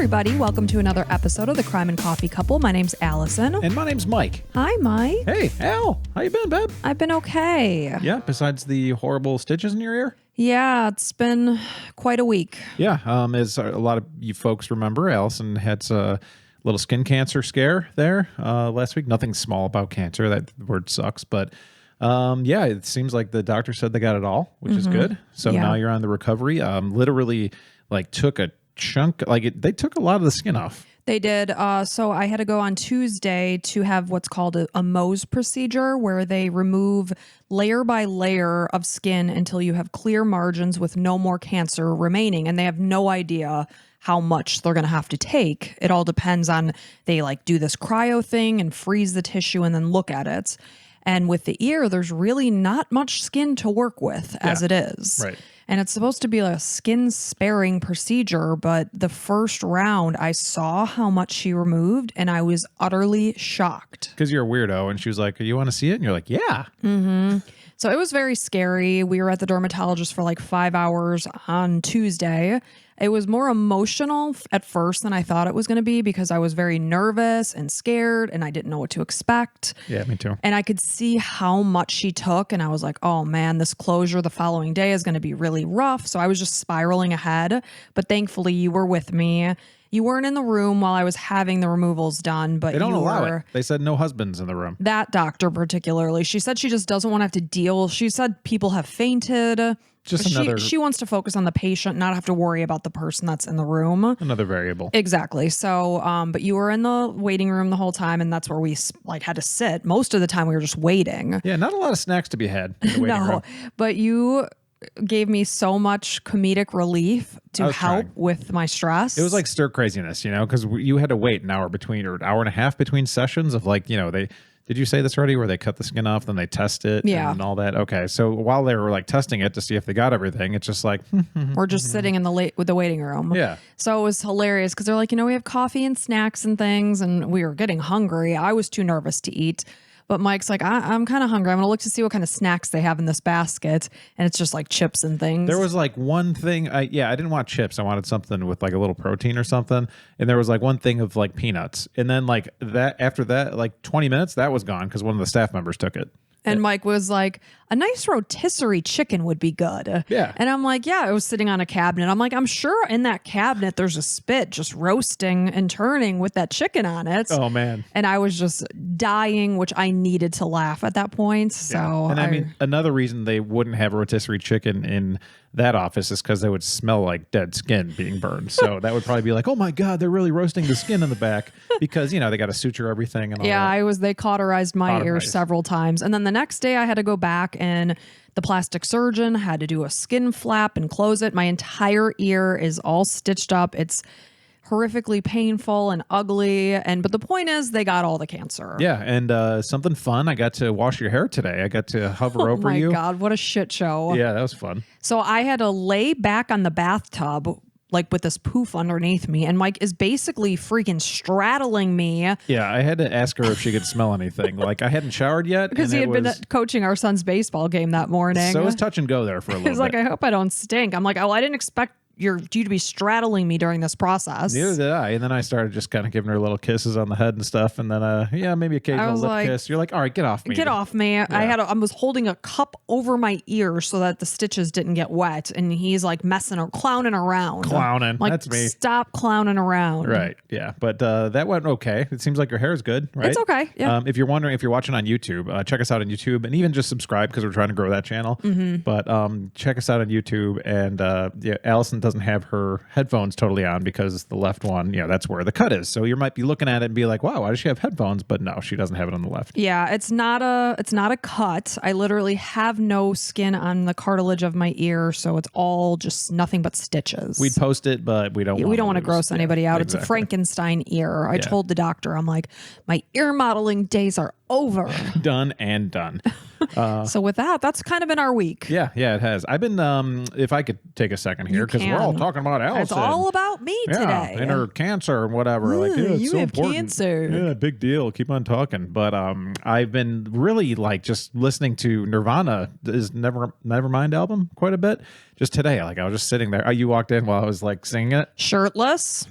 everybody. Welcome to another episode of the Crime and Coffee Couple. My name's Allison. And my name's Mike. Hi, Mike. Hey, Al. How you been, babe? I've been okay. Yeah, besides the horrible stitches in your ear? Yeah, it's been quite a week. Yeah, as a lot of you folks remember, Allison had a little skin cancer scare there last week. Nothing small about cancer. That word sucks. But yeah, it seems like the doctor said they got it all, which is good. So now you're on the recovery. Literally, like, took a chunk. They took a lot of the skin off. They did. So I had to go on Tuesday to have what's called a Mohs procedure, where they remove layer by layer of skin until you have clear margins with no more cancer remaining. And they have no idea how much they're going to have to take. It all depends on, they like do this cryo thing and freeze the tissue and then look at it. And with the ear, there's really not much skin to work with as it is. Right. And it's supposed to be a skin sparing procedure, but the first round I saw how much she removed and I was utterly shocked. Because you're a weirdo. And she was like, you want to see it? And you're like, yeah. Mm-hmm. So it was very scary. We were at the dermatologist for like 5 hours on Tuesday. It was more emotional at first than I thought it was going to be because I was very nervous and scared and I didn't know what to expect. Yeah, me too. And I could see how much she took and I was like, oh man, this closure the following day is going to be really rough. So I was just spiraling ahead. But thankfully you were with me. You weren't in the room while I was having the removals done, but they don't you allow were. it. They said no husbands in the room. That doctor particularly. She said she just doesn't want to have to deal. She said people have fainted. She wants to focus on the patient, not have to worry about the person that's in the room. Another variable. Exactly. So, but you were in the waiting room the whole time, and that's where we had to sit. Most of the time, we were just waiting. Yeah, not a lot of snacks to be had in the waiting room. But you gave me so much comedic relief to help with my stress. It was like stir craziness, because you had to wait an hour or an hour and a half between sessions of did you say this already where they cut the skin off, then they test it and all that? Okay. So while they were like testing it to see if they got everything, it's just like, we're just sitting in the waiting room. Yeah. So it was hilarious because they're like, we have coffee and snacks and things, and we were getting hungry. I was too nervous to eat. But Mike's like, I'm kind of hungry. I'm going to look to see what kind of snacks they have in this basket. And it's just like chips and things. There was like one thing. I didn't want chips. I wanted something with like a little protein or something. And there was like one thing of like peanuts. And then like that, after that, like 20 minutes, that was gone because one of the staff members took it. And Mike was like, a nice rotisserie chicken would be good. Yeah. And I'm like, yeah, it was sitting on a cabinet. I'm like, I'm sure in that cabinet there's a spit just roasting and turning with that chicken on it. Oh, man. And I was just dying, which I needed to laugh at that point. So, yeah. And I mean, another reason they wouldn't have a rotisserie chicken in that office is because they would smell like dead skin being burned. So that would probably be like, oh my God, they're really roasting the skin in the back because, they got to suture everything. And all that. They cauterized my ears several times. And then the next day I had to go back and the plastic surgeon had to do a skin flap and close it. My entire ear is all stitched up. It's horrifically painful and ugly. But the point is they got all the cancer. Yeah. And something fun. I got to wash your hair today. I got to hover over you. Oh my God, what a shit show. Yeah, that was fun. So I had to lay back on the bathtub like with this poof underneath me, and Mike is basically freaking straddling me. Yeah, I had to ask her if she could smell anything. Like I hadn't showered yet. Because he had been coaching our son's baseball game that morning. So it was touch and go there for a little bit. He's like, I hope I don't stink. I'm like, oh, I didn't expect you to be straddling me during this process. Neither did I. And then I started just kind of giving her little kisses on the head and stuff. And then, maybe occasional lip kiss. You're like, all right, get off me. Get off me. Yeah. I was holding a cup over my ear so that the stitches didn't get wet. And he's like messing or clowning around. Clowning. Like, that's me. Stop clowning around. Right. Yeah. But that went okay. It seems like your hair is good, right? It's okay. Yeah. If you're wondering, if you're watching on YouTube, check us out on YouTube and even just subscribe because we're trying to grow that channel. Mm-hmm. But check us out on YouTube. And Allison doesn't have her headphones totally on because the left one, that's where the cut is. So you might be looking at it and be like, wow, why does she have headphones? But no, she doesn't have it on the left. Yeah, it's not a cut. I literally have no skin on the cartilage of my ear, so it's all just nothing but stitches. We'd post it, but we don't want to gross anybody out. Exactly. It's a Frankenstein ear. I told the doctor, I'm like, my ear modeling days are over. Done and done. So with that, that's kind of been our week. Yeah, it has. I've been, if I could take a second here, because we're all talking about Allison. It's all about me today. And her cancer and whatever. Ooh, it's you so have important. Cancer. Yeah, big deal. Keep on talking. But I've been really just listening to Nirvana, is Nevermind album quite a bit. just today, like I was just sitting there. You walked in while I was like singing it, Shirtless.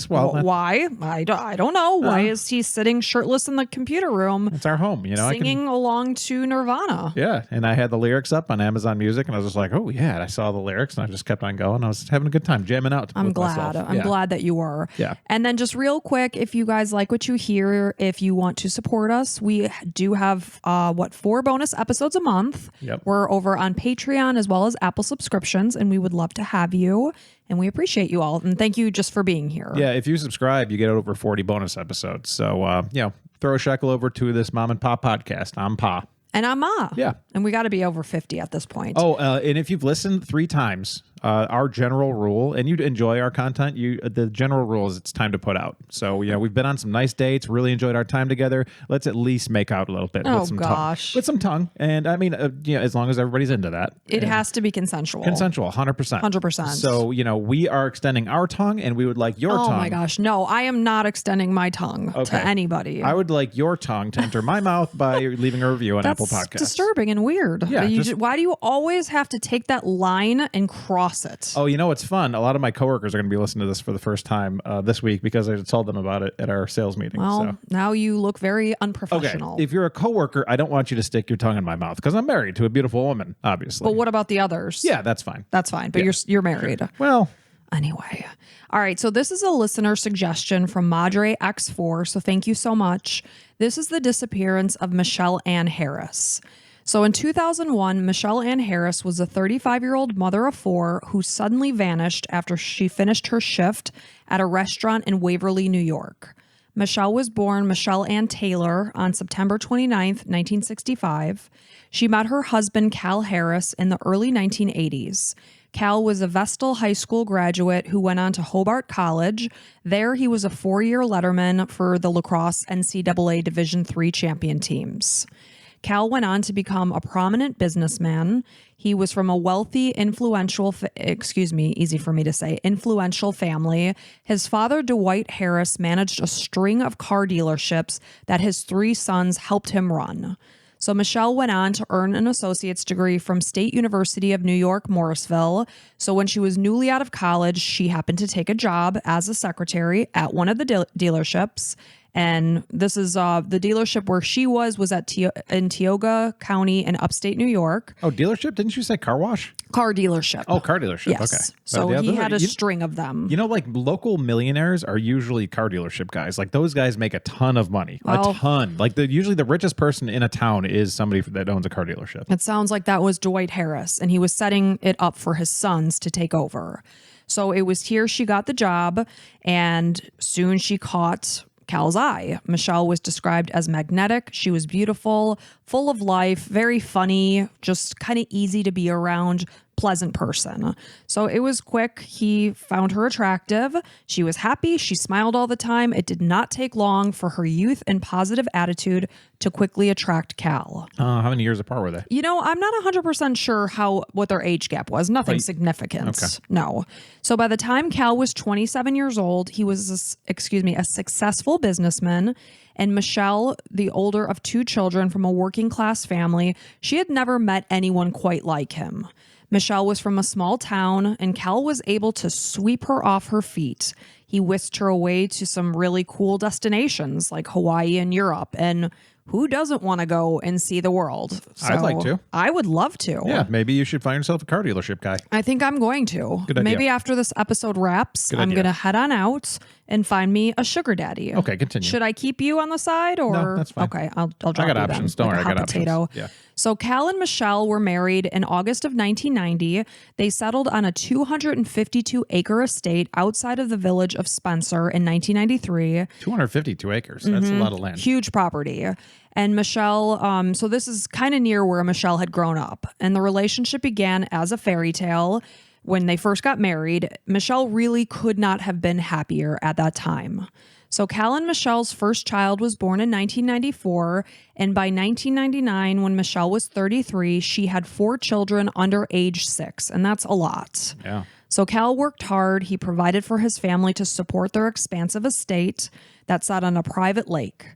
Well, Why? I don't know. Why is he sitting shirtless in the computer room? it's our home, you know. Singing along to Nirvana. Yeah, and I had the lyrics up on Amazon Music, and I was just like, oh yeah. And I saw the lyrics, and I just kept on going. I was having a good time jamming out. I'm with glad. myself. I'm glad that you were. Yeah. And then just real quick, if you guys like what you hear, if you want to support us, we do have 4 bonus episodes a month. Yep. We're over on Patreon as well as Apple subscriptions, and we would love to have you. And we appreciate you all. And thank you just for being here. Yeah, if you subscribe, you get over 40 bonus episodes. So, throw a shekel over to this Mom and Pop podcast. I'm Pa. And I'm Ma. Yeah. And we got to be over 50 at this point. Oh, and if you've listened 3 times, our general rule, and you enjoy our content, the general rule is it's time to put out. So, we've been on some nice dates, really enjoyed our time together. Let's at least make out a little bit Oh, with some gosh. tongue. With some tongue. And I mean, as long as everybody's into that. It has to be consensual. Consensual, 100%. 100%. So, we are extending our tongue, and we would like your tongue. Oh my gosh. No, I am not extending my tongue to anybody. I would like your tongue to enter my mouth by leaving a review on Apple Podcasts. That's disturbing and weird. Yeah, Why do you always have to take that line and cross it? Oh, you know what's fun? A lot of my coworkers are going to be listening to this for the first time this week because I told them about it at our sales meeting. Well, now you look very unprofessional. Okay. If you're a coworker, I don't want you to stick your tongue in my mouth because I'm married to a beautiful woman, obviously. But what about the others? Yeah, that's fine. That's fine. But you're married. Sure. Well, anyway. All right. So this is a listener suggestion from Madre X4. So thank you so much. This is the disappearance of Michele Harris. So in 2001, Michele Harris was a 35-year-old mother of 4 who suddenly vanished after she finished her shift at a restaurant in Waverly, New York. Michele was born Michele Ann Taylor on September 29th, 1965. She met her husband, Cal Harris, in the early 1980s. Cal was a Vestal High School graduate who went on to Hobart College. There, he was a 4-year letterman for the lacrosse NCAA Division III champion teams. Cal went on to become a prominent businessman. He was from a wealthy, influential family. His father, Dwight Harris, managed a string of car dealerships that his 3 sons helped him run. So Michele went on to earn an associate's degree from State University of New York, Morrisville. So when she was newly out of college, she happened to take a job as a secretary at one of the dealerships. And this is the dealership where she was at in Tioga County in upstate New York. Oh, dealership? Didn't you say car wash? Car dealership. Oh, car dealership. Yes. Okay. So he had a string of them. Like local millionaires are usually car dealership guys. Like those guys make a ton of money. A ton. Like usually the richest person in a town is somebody that owns a car dealership. It sounds like that was Dwight Harris, and he was setting it up for his sons to take over. So it was here she got the job, and soon she caught Cal's eye. Michele was described as magnetic. She was beautiful, full of life, very funny, just kind of easy to be around, pleasant person. So it was quick. He found her attractive. She was happy. She smiled all the time. It did not take long for her youth and positive attitude to quickly attract Cal. How many years apart were they? I'm not 100% sure what their age gap was. Nothing significant. Okay. No. So by the time Cal was 27 years old, he was, a successful businessman. And Michele, the older of 2 children from a working class family, she had never met anyone quite like him. Michele was from a small town, and Cal was able to sweep her off her feet. He whisked her away to some really cool destinations like Hawaii and Europe. And who doesn't want to go and see the world? So I'd like to. I would love to. Yeah, maybe you should find yourself a car dealership guy. I think I'm going to. Good idea. Maybe after this episode wraps, I'm going to head on out and find me a sugar daddy. Okay, continue. Should I keep you on the side or? No, that's fine. Okay, I'll drop I got you options. then, Don't worry, like a I got hot potato. options. Yeah. So Cal and Michele were married in August of 1990. They settled on a 252-acre estate outside of the village of Spencer in 1993. 252 acres. That's a lot of land. Huge property. And Michele, so this is kind of near where Michele had grown up. And the relationship began as a fairy tale. When they first got married, Michele really could not have been happier at that time. So Cal and Michelle's first child was born in 1994, and by 1999, when Michele was 33, she had 4 children under age 6, and that's a lot. Yeah. So Cal worked hard. He provided for his family to support their expansive estate that sat on a private lake.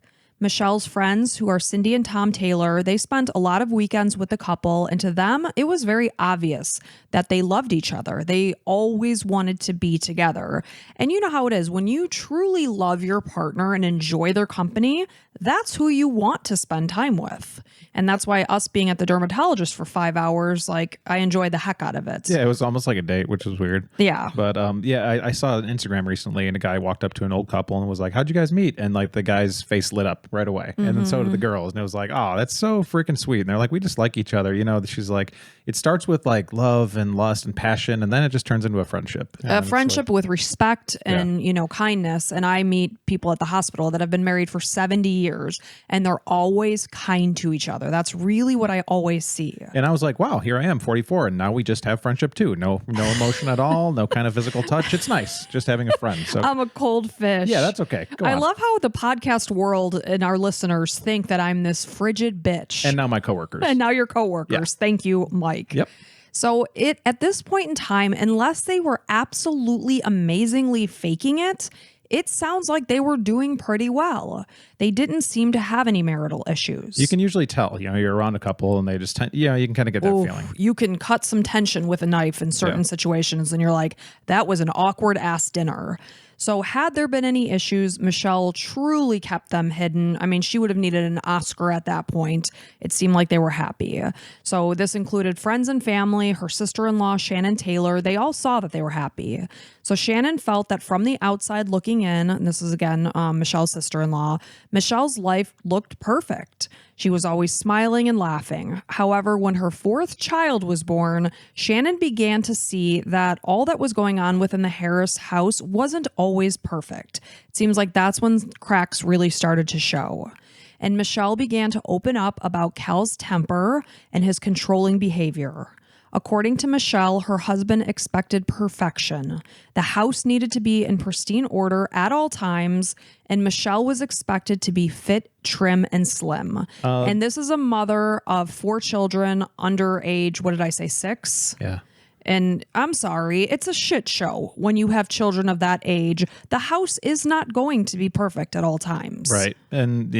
Michelle's friends, who are Cindy and Tom Taylor, they spent a lot of weekends with the couple, and to them, it was very obvious that they loved each other. They always wanted to be together. And you know how it is. When you truly love your partner and enjoy their company, that's who you want to spend time with. And that's why us being at the dermatologist for 5 hours, like, I enjoyed the heck out of it. Yeah, it was almost like a date, which was weird. Yeah. But I saw on Instagram recently, and a guy walked up to an old couple and was like, "How'd you guys meet?" And like the guy's face lit up right away. And then so did the girls. And it was like, "Oh, that's so freaking sweet." And they're like, "We just like each other." You know, she's like, it starts with like love and lust and passion, and then it just turns into a friendship. A friendship with respect and, you know, kindness. And I meet people at the hospital that have been married for 70 years, and they're always kind to each other. That's really what I always see. And I was like, wow, here I am, 44, and now we just have friendship too. No emotion at all, no kind of physical touch. It's nice just having a friend. So I'm a cold fish. yeah, that's okay. Go I on. love how the podcast world and our listeners think that I'm this frigid bitch. And now my coworkers. And now your coworkers. Yeah. Thank you, Mike. Yep. So at this point in time, unless they were absolutely amazingly faking it, it sounds like they were doing pretty well. They didn't seem to have any marital issues. You can usually tell, you know, you're around a couple and they just, you can kind of get that feeling. You can cut some tension with a knife in certain situations, and you're like, that was an awkward ass dinner. So had there been any issues, Michele truly kept them hidden. I mean, she would have needed an Oscar at that point. It seemed like they were happy. So this included friends and family, her sister-in-law, Shannon Taylor. They all saw that they were happy. So Shannon felt that from the outside looking in, and this is again Michelle's sister-in-law, Michelle's life looked perfect. She was always smiling and laughing. However, when her fourth child was born, Shannon began to see that all that was going on within the Harris house wasn't always perfect. It seems like that's when cracks really started to show. And Michele began to open up about Cal's temper and his controlling behavior. According to Michele, her husband expected perfection. The house needed to be in pristine order at all times, and Michele was expected to be fit, trim, and slim. And this is a mother of 4 children under age, what did I say, 6? Yeah. And I'm sorry, it's a shit show when you have children of that age. The house is not going to be perfect at all times. Right. And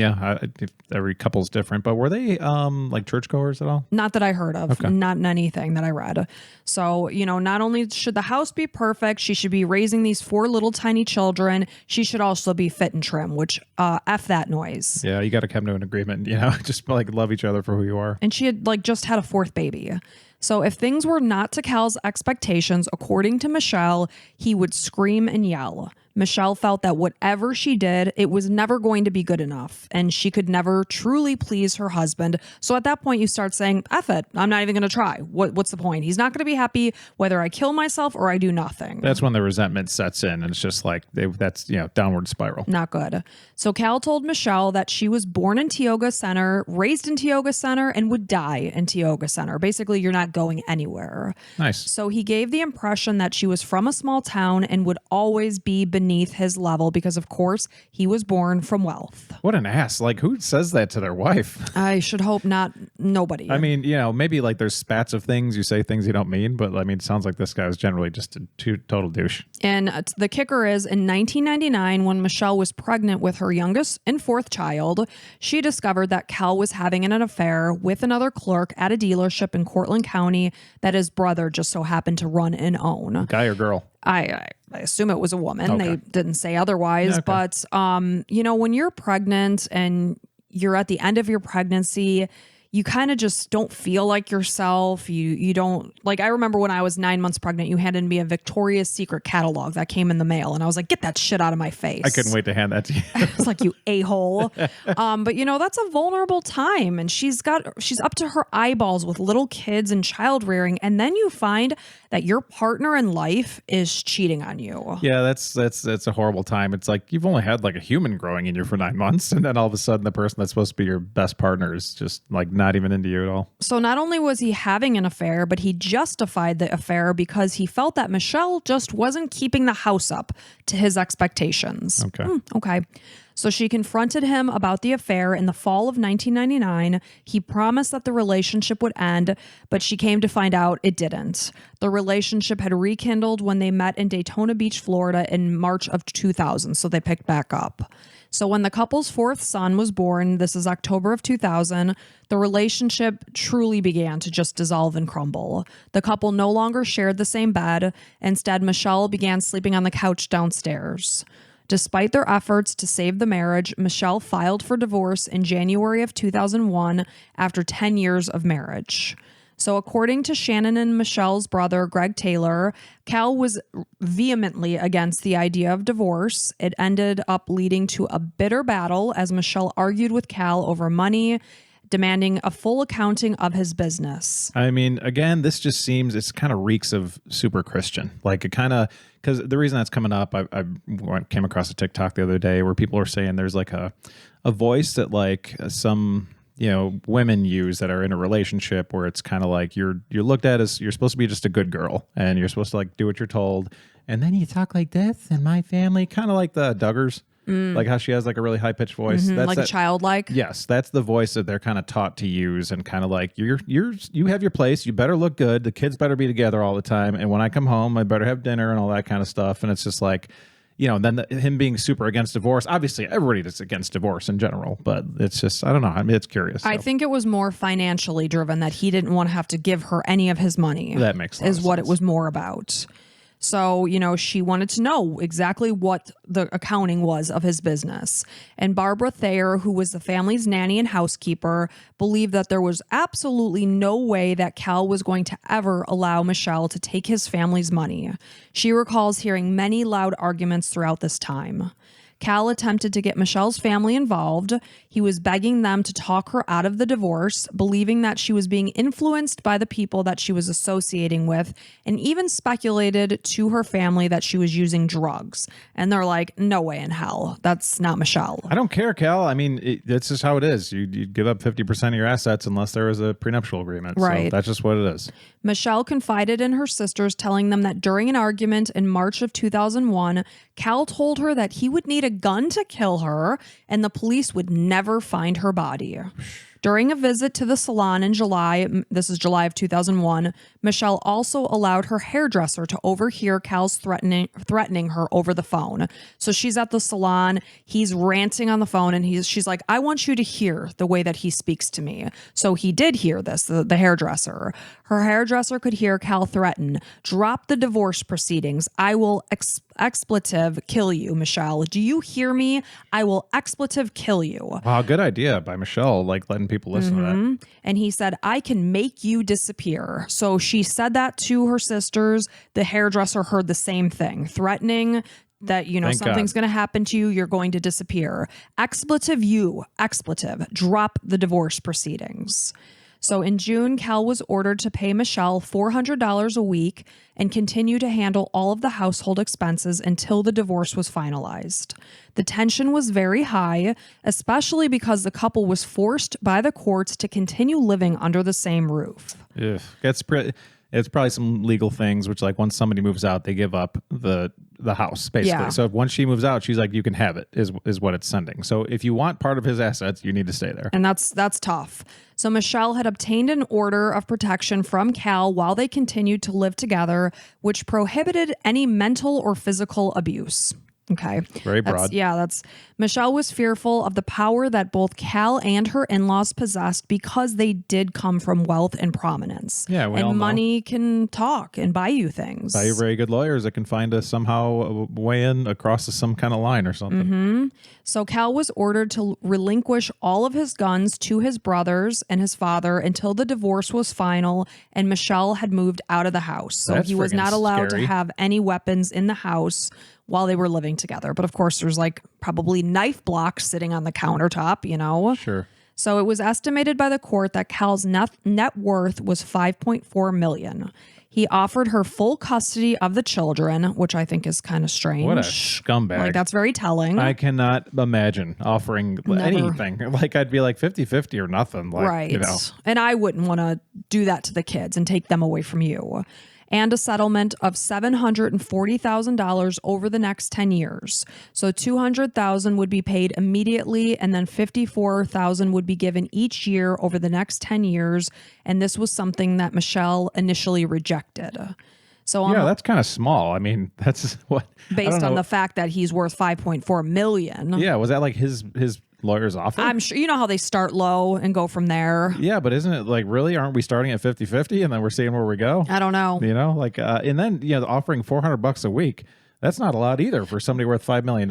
every couple's different, but were they like churchgoers at all? Not that I heard of, Okay. not in anything that I read. So, you know, not only should the house be perfect, she should be raising these 4 little tiny children. She should also be fit and trim, which F that noise. Yeah, you got to come to an agreement, you know, just like love each other for who you are. And she had like just had a 4th baby. So if things were not to Cal's expectations, according to Michele, he would scream and yell. Michele felt that whatever she did, it was never going to be good enough, and she could never truly please her husband. So at that point, you start saying, F it, I'm not even going to try. What's the point? He's not going to be happy whether I kill myself or I do nothing. That's when the resentment sets in, and it's just like, that's, downward spiral. Not good. So Cal told Michele that she was born in Tioga Center, raised in Tioga Center, and would die in Tioga Center. Basically, you're not going anywhere. Nice. So he gave the impression that she was from a small town and would always be beneath his level because, of course, he was born from wealth. What an ass. Like, who says that to their wife? I should hope not. Nobody. I mean, maybe like there's spats of things, you say things you don't mean, but I mean, it sounds like this guy was generally just a total douche. And the kicker is, in 1999, when Michele was pregnant with her youngest and 4th child, she discovered that Cal was having an affair with another clerk at a dealership in Cortland County that his brother just so happened to run and own. Guy or girl? I assume it was a woman. Okay. They didn't say otherwise. Okay. But, when you're pregnant and you're at the end of your pregnancy, you kind of just don't feel like yourself. You don't, like, I remember when I was 9 months pregnant, you handed me a Victoria's Secret catalog that came in the mail. And I was like, get that shit out of my face. I couldn't wait to hand that to you. It's like, you a-hole. But that's a vulnerable time. And she's up to her eyeballs with little kids and child rearing. And then you find that your partner in life is cheating on you. Yeah, that's a horrible time. It's like you've only had like a human growing in you for 9 months, and then all of a sudden the person that's supposed to be your best partner is just like not even into you at all. So not only was he having an affair, but he justified the affair because he felt that Michele just wasn't keeping the house up to his expectations. Okay. Okay. So she confronted him about the affair in the fall of 1999. He promised that the relationship would end, but she came to find out it didn't. The relationship had rekindled when they met in Daytona Beach, Florida in March of 2000, so they picked back up. So when the couple's fourth son was born, this is October of 2000, the relationship truly began to just dissolve and crumble. The couple no longer shared the same bed. Instead, Michele began sleeping on the couch downstairs. Despite their efforts to save the marriage, Michele filed for divorce in January of 2001 after 10 years of marriage. So according to Shannon and Michele's brother, Greg Taylor, Cal was vehemently against the idea of divorce. It ended up leading to a bitter battle as Michele argued with Cal over money, demanding a full accounting of his business. I mean, again, this just seems, it's kind of reeks of super Christian. Like it kind of, because the reason that's coming up, I came across a TikTok the other day where people were saying there's like a voice that like some, women use that are in a relationship where it's kind of like you're looked at as you're supposed to be just a good girl and you're supposed to like do what you're told. And then you talk like this in my family, kind of like the Duggars, like how she has like a really high pitched voice. That's like childlike. Yes. That's the voice that they're kind of taught to use and kind of like you have your place. You better look good. The kids better be together all the time. And when I come home, I better have dinner and all that kind of stuff. And it's just like, then him being super against divorce. Obviously, everybody is against divorce in general, but it's just, I don't know. I mean, it's curious. I think it was more financially driven that he didn't want to have to give her any of his money. That makes sense. Is what it was more about. So, she wanted to know exactly what the accounting was of his business. And Barbara Thayer, who was the family's nanny and housekeeper, believed that there was absolutely no way that Cal was going to ever allow Michele to take his family's money. She recalls hearing many loud arguments throughout this time. Cal attempted to get Michele's family involved. He was begging them to talk her out of the divorce, believing that she was being influenced by the people that she was associating with, and even speculated to her family that she was using drugs. And they're like, no way in hell. That's not Michele. I don't care, Cal. I mean, that's just how it is. You give up 50% of your assets unless there was a prenuptial agreement. Right. So that's just what it is. Michele confided in her sisters, telling them that during an argument in March of 2001, Cal told her that he would need a gun to kill her and the police would never find her body. During a visit to the salon in July, this is July of 2001, Michele also allowed her hairdresser to overhear Cal's threatening her over the phone. So she's at the salon, he's ranting on the phone, and she's like, I want you to hear the way that he speaks to me. So he did hear this, the hairdresser. Her hairdresser could hear Cal threaten, drop the divorce proceedings. I will expletive kill you, Michele. Do you hear me? I will expletive kill you. Wow, good idea by Michele, like letting people listen to that. And he said, I can make you disappear. So she said that to her sisters. The hairdresser heard the same thing, threatening that, something's going to happen to you. You're going to disappear. Expletive drop the divorce proceedings. So in June, Cal was ordered to pay Michele $400 a week and continue to handle all of the household expenses until the divorce was finalized. The tension was very high, especially because the couple was forced by the courts to continue living under the same roof. Ugh, it's probably some legal things, which like once somebody moves out, they give up the house basically. Yeah. So once she moves out, she's like, you can have it is what it's sending. So if you want part of his assets, you need to stay there. And that's tough. So Michele had obtained an order of protection from Cal while they continued to live together, which prohibited any mental or physical abuse. Okay. Very broad. Michele was fearful of the power that both Cal and her in-laws possessed because they did come from wealth and prominence. Yeah, we all know. And money can talk and buy you things. Buy you very good lawyers that can find us somehow a way in across some kind of line or something. So Cal was ordered to relinquish all of his guns to his brothers and his father until the divorce was final and Michele had moved out of the house. So That's he was friggin' not allowed scary. to have any weapons in the house while they were living together. But of course, there's like probably knife blocks sitting on the countertop, Sure. So it was estimated by the court that Cal's net worth was $5.4 million. He offered her full custody of the children, which I think is kind of strange. What a scumbag. Like, that's very telling. I cannot imagine offering anything. Like, I'd be like 50-50 or nothing. Like, right. And I wouldn't want to do that to the kids and take them away from you. and a settlement of $740,000 over the next 10 years. So $200,000 would be paid immediately, and then $54,000 would be given each year over the next 10 years. And this was something that Michele initially rejected. So Yeah, that's kind of small. I mean, that's what based on the fact that he's worth $5.4 million. Yeah, was that like his lawyer's offer? I'm sure you know how they start low and go from there. Yeah, but isn't it like, really, aren't we starting at 50-50 and then we're seeing where we go? I don't know. You know, like and then offering $400 a week. That's not a lot either for somebody worth $5 million.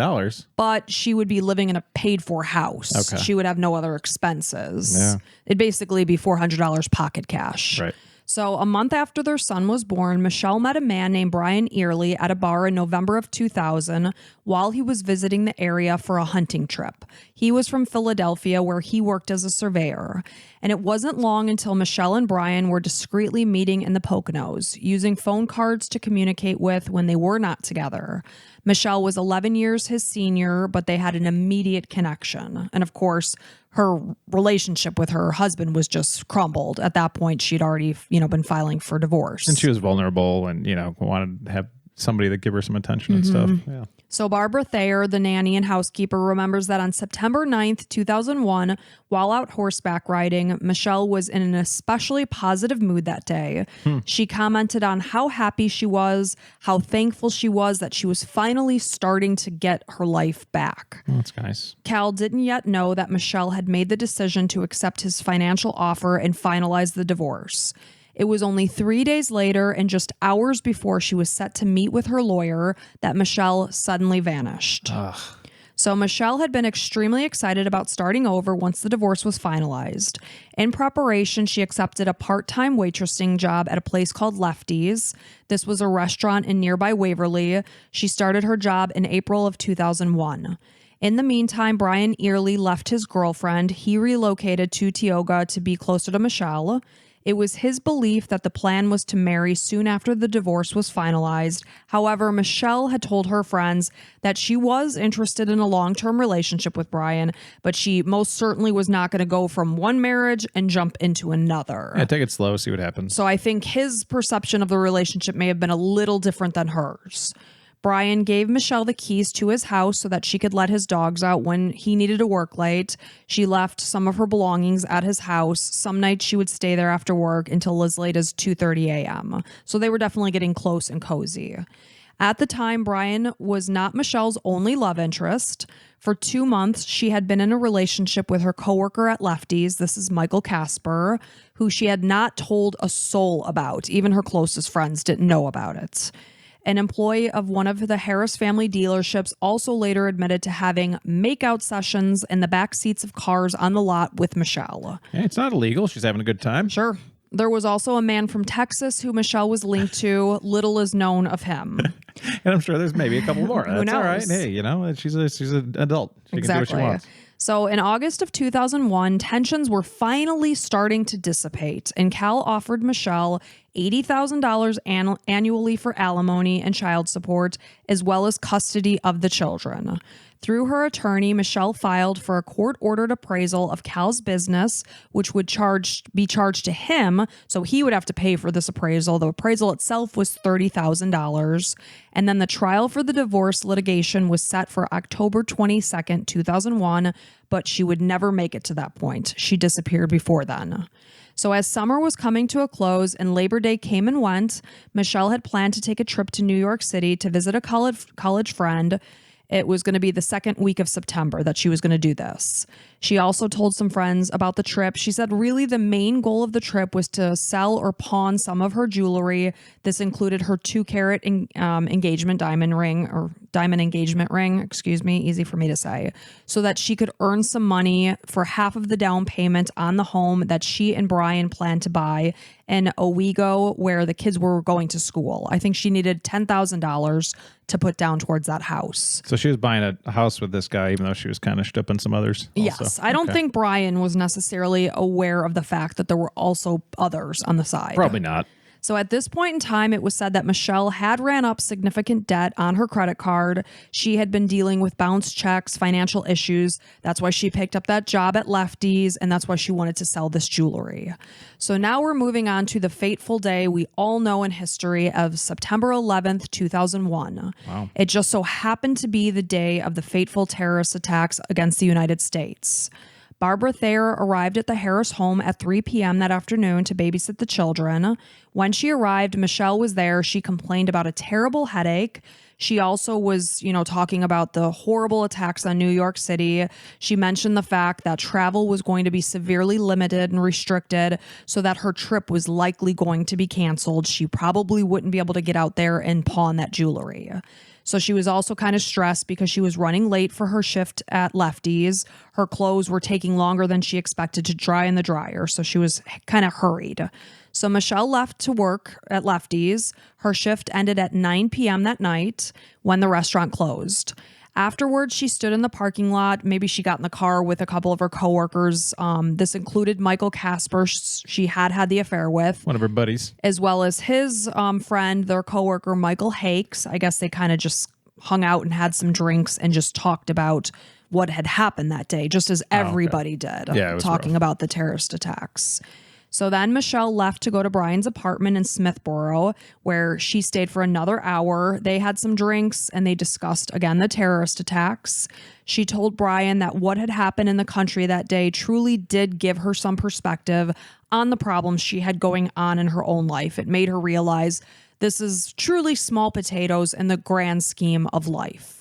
But she would be living in a paid-for house. Okay. She would have no other expenses. Yeah. It'd basically be $400 pocket cash. Right. So a month after their son was born, Michele met a man named Brian Early at a bar in November of 2000 while he was visiting the area for a hunting trip. He was from Philadelphia, where he worked as a surveyor. And it wasn't long until Michele and Brian were discreetly meeting in the Poconos, using phone cards to communicate with when they were not together. Michele was 11 years his senior, but they had an immediate connection. And of course, her relationship with her husband was just crumbled. At that point, she'd already, been filing for divorce. And she was vulnerable and, wanted to have somebody that give her some attention and stuff. Yeah. So Barbara Thayer, the nanny and housekeeper, remembers that on September 9th, 2001, while out horseback riding, Michele was in an especially positive mood that day. She commented on how happy she was, how thankful she was that she was finally starting to get her life back. Oh, that's nice. Cal didn't yet know that Michele had made the decision to accept his financial offer and finalize the divorce. It was only 3 days later and just hours before she was set to meet with her lawyer that Michele suddenly vanished. Ugh. So Michele had been extremely excited about starting over once the divorce was finalized. In preparation, she accepted a part-time waitressing job at a place called Lefty's. This was a restaurant in nearby Waverly. She started her job in April of 2001. In the meantime, Brian Early left his girlfriend. He relocated to Tioga to be closer to Michele. It was his belief that the plan was to marry soon after the divorce was finalized. However, Michele had told her friends that she was interested in a long-term relationship with Brian, but she most certainly was not going to go from one marriage and jump into another. Yeah, take it slow, see what happens. So I think his perception of the relationship may have been a little different than hers. Brian gave Michele the keys to his house so that she could let his dogs out when he needed to work late. She left some of her belongings at his house. Some nights she would stay there after work until as late as 2:30 a.m. So they were definitely getting close and cozy. At the time, Brian was not Michele's only love interest. For 2 months, she had been in a relationship with her coworker at Lefty's. This is Michael Casper, who she had not told a soul about. Even her closest friends didn't know about it. An employee of one of the Harris family dealerships also later admitted to having makeout sessions in the back seats of cars on the lot with Michele. Yeah, it's not illegal. She's having a good time. Sure. There was also a man from Texas who Michele was linked to. Little is known of him. And I'm sure there's maybe a couple more. That's knows? all right. Hey, she's an adult. She can do what she wants. So in August of 2001, tensions were finally starting to dissipate, and Cal offered Michele $80,000 annually for alimony and child support, as well as custody of the children. Through her attorney, Michele filed for a court-ordered appraisal of Cal's business, which would be charged to him, so he would have to pay for this appraisal. The appraisal itself was $30,000. And then the trial for the divorce litigation was set for October 22nd, 2001, but she would never make it to that point. She disappeared before then. So as summer was coming to a close and Labor Day came and went, Michele had planned to take a trip to New York City to visit a college friend. It was going to be the second week of September that she was going to do this. She also told some friends about the trip. She said really the main goal of the trip was to sell or pawn some of her jewelry. This included her 2-carat engagement diamond engagement ring, easy for me to say, so that she could earn some money for half of the down payment on the home that she and Brian planned to buy in Owego, where the kids were going to school. I think she needed $10,000 to put down towards that house. So she was buying a house with this guy, even though she was kind of stripping some others. Also. Yes. I don't think Brian was necessarily aware of the fact that there were also others on the side. Probably not. So at this point in time, it was said that Michele had ran up significant debt on her credit card. She had been dealing with bounce checks, financial issues. That's why she picked up that job at Lefty's, and that's why she wanted to sell this jewelry. So now we're moving on to the fateful day we all know in history of September 11th, 2001. Wow. It just so happened to be the day of the fateful terrorist attacks against the United States. Barbara Thayer arrived at the Harris home at 3 p.m. that afternoon to babysit the children. When she arrived, Michele was there. She complained about a terrible headache. She also was, talking about the horrible attacks on New York City. She mentioned the fact that travel was going to be severely limited and restricted, so that her trip was likely going to be canceled. She probably wouldn't be able to get out there and pawn that jewelry. So she was also kind of stressed because she was running late for her shift at Lefty's. Her clothes were taking longer than she expected to dry in the dryer, so she was kind of hurried. So Michele left to work at Lefty's. Her shift ended at 9 p.m. that night when the restaurant closed. Afterwards, she stood in the parking lot. Maybe she got in the car with a couple of her coworkers. This included Michael Casper, she had the affair with. One of her buddies. As well as his friend, their coworker, Michael Hakes. I guess they kind of just hung out and had some drinks and just talked about what had happened that day, just as everybody did, Yeah, it was talking rough. about the terrorist attacks. So then Michele left to go to Brian's apartment in Smithboro, where she stayed for another hour. They had some drinks and they discussed, again, the terrorist attacks. She told Brian that what had happened in the country that day truly did give her some perspective on the problems she had going on in her own life. It made her realize this is truly small potatoes in the grand scheme of life.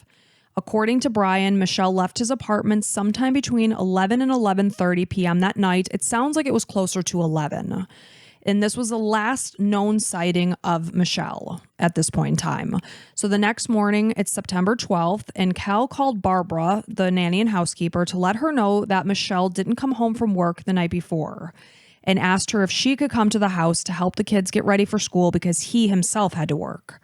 According to Brian, Michele left his apartment sometime between 11 and 11:30 p.m. that night. It sounds like it was closer to 11. And this was the last known sighting of Michele at this point in time. So the next morning, it's September 12th, and Cal called Barbara, the nanny and housekeeper, to let her know that Michele didn't come home from work the night before, and asked her if she could come to the house to help the kids get ready for school because he himself had to work.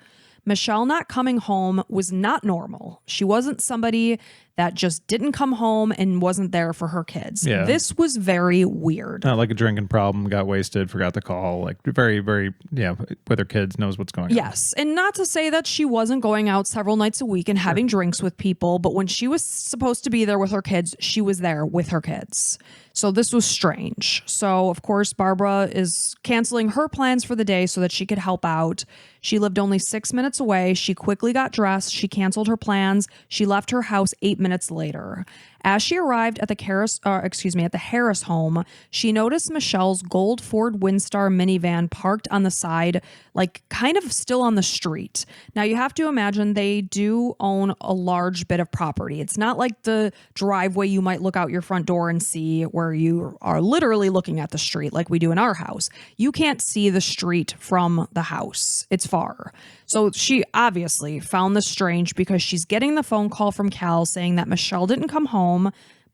Michele not coming home was not normal. She wasn't somebody that just didn't come home and wasn't there for her kids. Yeah. This was very weird. Not like a drinking problem, got wasted, forgot to call. Like very, very, with her kids, knows what's going on. Yes. And not to say that she wasn't going out several nights a week and having drinks with people, but when she was supposed to be there with her kids, she was there with her kids. So this was strange. So, of course, Barbara is canceling her plans for the day so that she could help out. She lived only 6 minutes away. She quickly got dressed. She canceled her plans. She left her house 8 minutes later. As she arrived at the Harris home, she noticed Michelle's gold Ford Windstar minivan parked on the side, like kind of still on the street. Now you have to imagine they do own a large bit of property. It's not like the driveway you might look out your front door and see where you are literally looking at the street like we do in our house. You can't see the street from the house. It's far. So she obviously found this strange because she's getting the phone call from Cal saying that Michele didn't come home,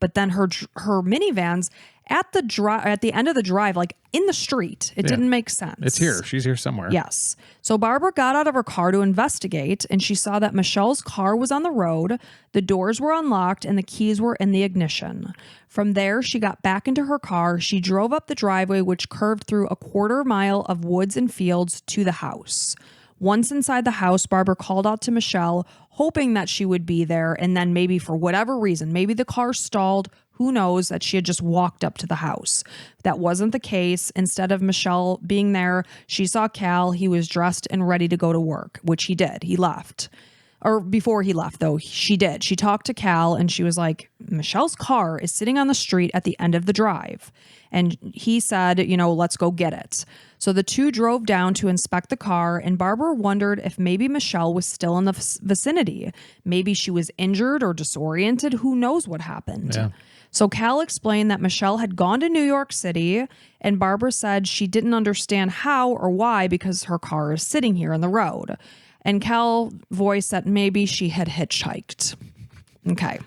but then her minivan's at the end of the drive, like in the street. It didn't make sense. It's here. She's here somewhere. Yes. So Barbara got out of her car to investigate, and she saw that Michelle's car was on the road, the doors were unlocked, and the keys were in the ignition. From there, she got back into her car. She drove up the driveway, which curved through a quarter mile of woods and fields to the house. Once inside the house, Barbara called out to Michele, hoping that she would be there, and then maybe for whatever reason, maybe the car stalled, who knows, that she had just walked up to the house. That wasn't the case. Instead of Michele being there, she saw Cal. He was dressed and ready to go to work, which he did. He left. Or before he left, though, she did. She talked to Cal, and she was like, Michelle's car is sitting on the street at the end of the drive. And he said, let's go get it. So the two drove down to inspect the car, and Barbara wondered if maybe Michele was still in the vicinity. Maybe she was injured or disoriented. Who knows what happened? Yeah. So Cal explained that Michele had gone to New York City, and Barbara said she didn't understand how or why because her car is sitting here on the road. And Cal voiced that maybe she had hitchhiked. Okay.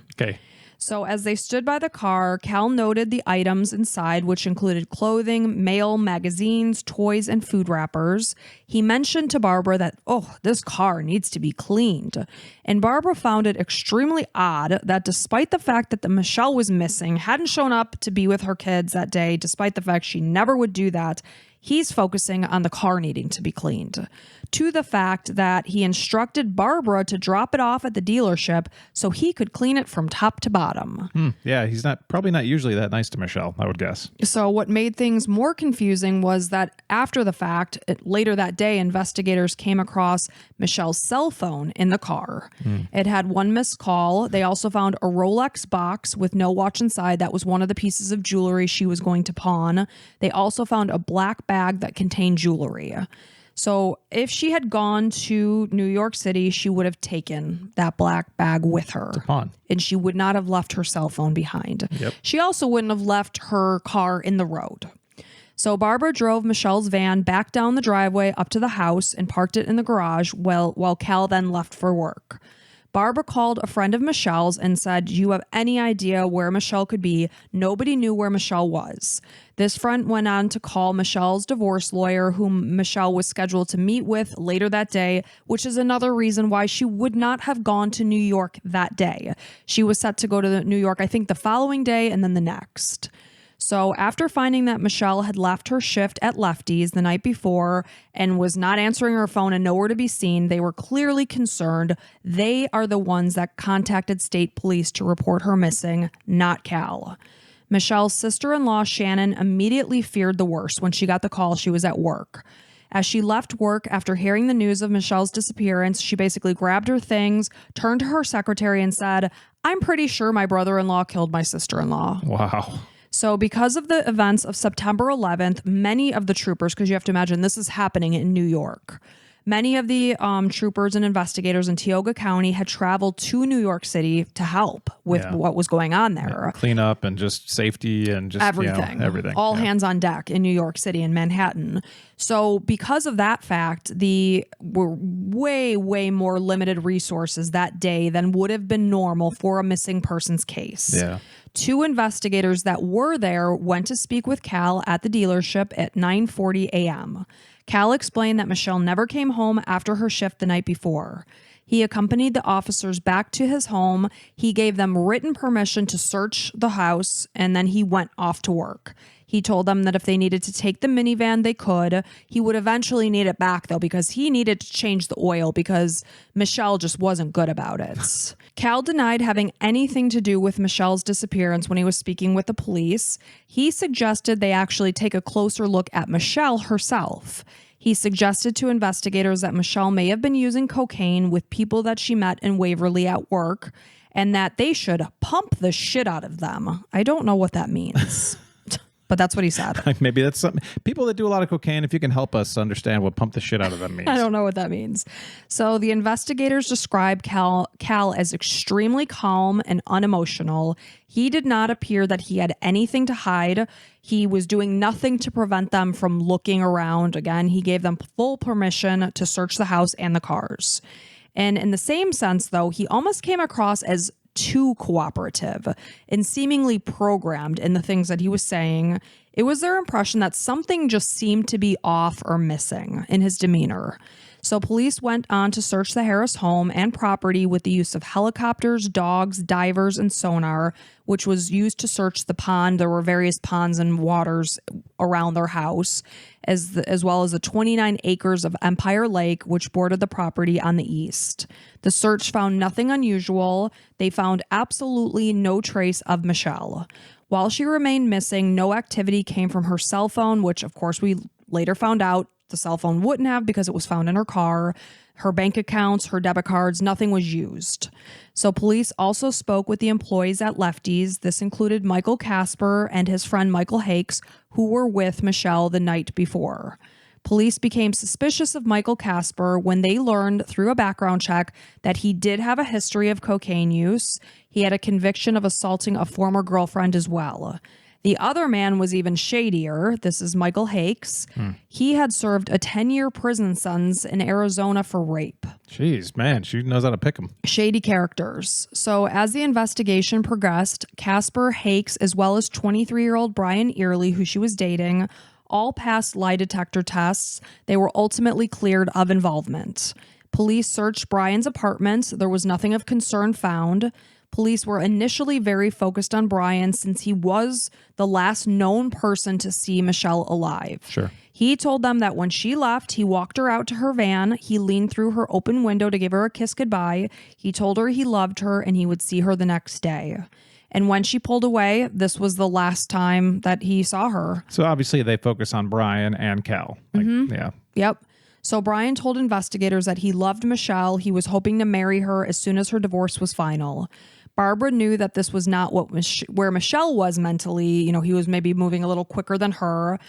So as they stood by the car, Cal noted the items inside, which included clothing, mail, magazines, toys, and food wrappers. He mentioned to Barbara that, this car needs to be cleaned. And Barbara found it extremely odd that despite the fact that Michele was missing, hadn't shown up to be with her kids that day, despite the fact she never would do that, He's focusing on the car needing to be cleaned, to the fact that he instructed Barbara to drop it off at the dealership so he could clean it from top to bottom. Yeah, he's probably not usually that nice to Michelle, I would guess. So what made things more confusing was that after the fact, later that day, investigators came across Michelle's cell phone in the car. It had one missed call. They also found a Rolex box with no watch inside. That was one of the pieces of jewelry she was going to pawn. They also found a black bag that contained jewelry. So if she had gone to New York City, she would have taken that black bag with her. It's a pawn. And she would not have left her cell phone behind. Yep. She also wouldn't have left her car in the road. So Barbara drove Michelle's van back down the driveway up to the house and parked it in the garage while Cal then left for work. Barbara called a friend of Michelle's and said, "Do you have any idea where Michelle could be?" Nobody knew where Michelle was. This friend went on to call Michelle's divorce lawyer, whom Michelle was scheduled to meet with later that day, which is another reason why she would not have gone to New York that day. She was set to go to New York, I think, the following day and then the next. So after finding that Michelle had left her shift at Lefty's the night before and was not answering her phone and nowhere to be seen, they were clearly concerned. They are the ones that contacted state police to report her missing, not Cal. Michelle's sister-in-law, Shannon, immediately feared the worst when she got the call she was at work. As she left work after hearing the news of Michelle's disappearance, she basically grabbed her things, turned to her secretary and said, "I'm pretty sure my brother-in-law killed my sister-in-law." Wow. So because of the events of September 11th, many of the troopers, because you have to imagine this is happening in New York, many of the troopers and investigators in Tioga County had traveled to New York City to help with what was going on there. Clean up and just safety and just everything. Everything. All hands on deck in New York City and Manhattan. So because of that fact, were way, way more limited resources that day than would have been normal for a missing persons case. Yeah. 2 investigators that were there went to speak with Cal at the dealership at 9:40 a.m. Cal explained that Michelle never came home after her shift the night before. He accompanied the officers back to his home. He gave them written permission to search the house, and then he went off to work. He told them that if they needed to take the minivan, they could. He would eventually need it back, though, because he needed to change the oil because Michelle just wasn't good about it. Cal denied having anything to do with Michelle's disappearance when he was speaking with the police. He suggested they actually take a closer look at Michelle herself. He suggested to investigators that Michelle may have been using cocaine with people that she met in Waverly at work and that they should pump the shit out of them. I don't know what that means. But that's what he said. Maybe that's something. People that do a lot of cocaine, if you can help us understand what pump the shit out of them means. I don't know what that means. So the investigators described Cal as extremely calm and unemotional. He did not appear that he had anything to hide. He was doing nothing to prevent them from looking around. Again, he gave them full permission to search the house and the cars. And in the same sense, though, he almost came across as too cooperative and seemingly programmed in the things that he was saying. It was their impression that something just seemed to be off or missing in his demeanor. So police went on to search the Harris home and property with the use of helicopters, dogs, divers, and sonar, which was used to search the pond. There were various ponds and waters around their house, as well as the 29 acres of Empire Lake, which bordered the property on the east. The search found nothing unusual. They found absolutely no trace of Michelle. While she remained missing, no activity came from her cell phone, which of course we later found out the cell phone wouldn't have because it was found in her car. Her bank accounts, her debit cards, nothing was used. So police also spoke with the employees at Lefty's. This included Michael Casper and his friend Michael Hakes, who were with Michelle the night before. Police became suspicious of Michael Casper when they learned through a background check that he did have a history of cocaine use. He had a conviction of assaulting a former girlfriend as well. The other man was even shadier. This is Michael Hakes. He had served a 10-year prison sentence in Arizona for rape. Jeez, man, she knows how to pick them. Shady characters. So as the investigation progressed, Casper, Hakes, as well as 23-year-old Brian Early, who she was dating, all passed lie detector tests. They were ultimately cleared of involvement. Police searched Brian's apartment. There was nothing of concern found. Police were initially very focused on Brian since he was the last known person to see Michele alive. Sure. He told them that when she left, he walked her out to her van. He leaned through her open window to give her a kiss goodbye. He told her he loved her and he would see her the next day. And when she pulled away, this was the last time that he saw her. So obviously they focus on Brian and Cal. Yeah. Yep. So Brian told investigators that he loved Michele. He was hoping to marry her as soon as her divorce was final. Barbara knew that this was not where Michele was mentally. He was maybe moving a little quicker than her.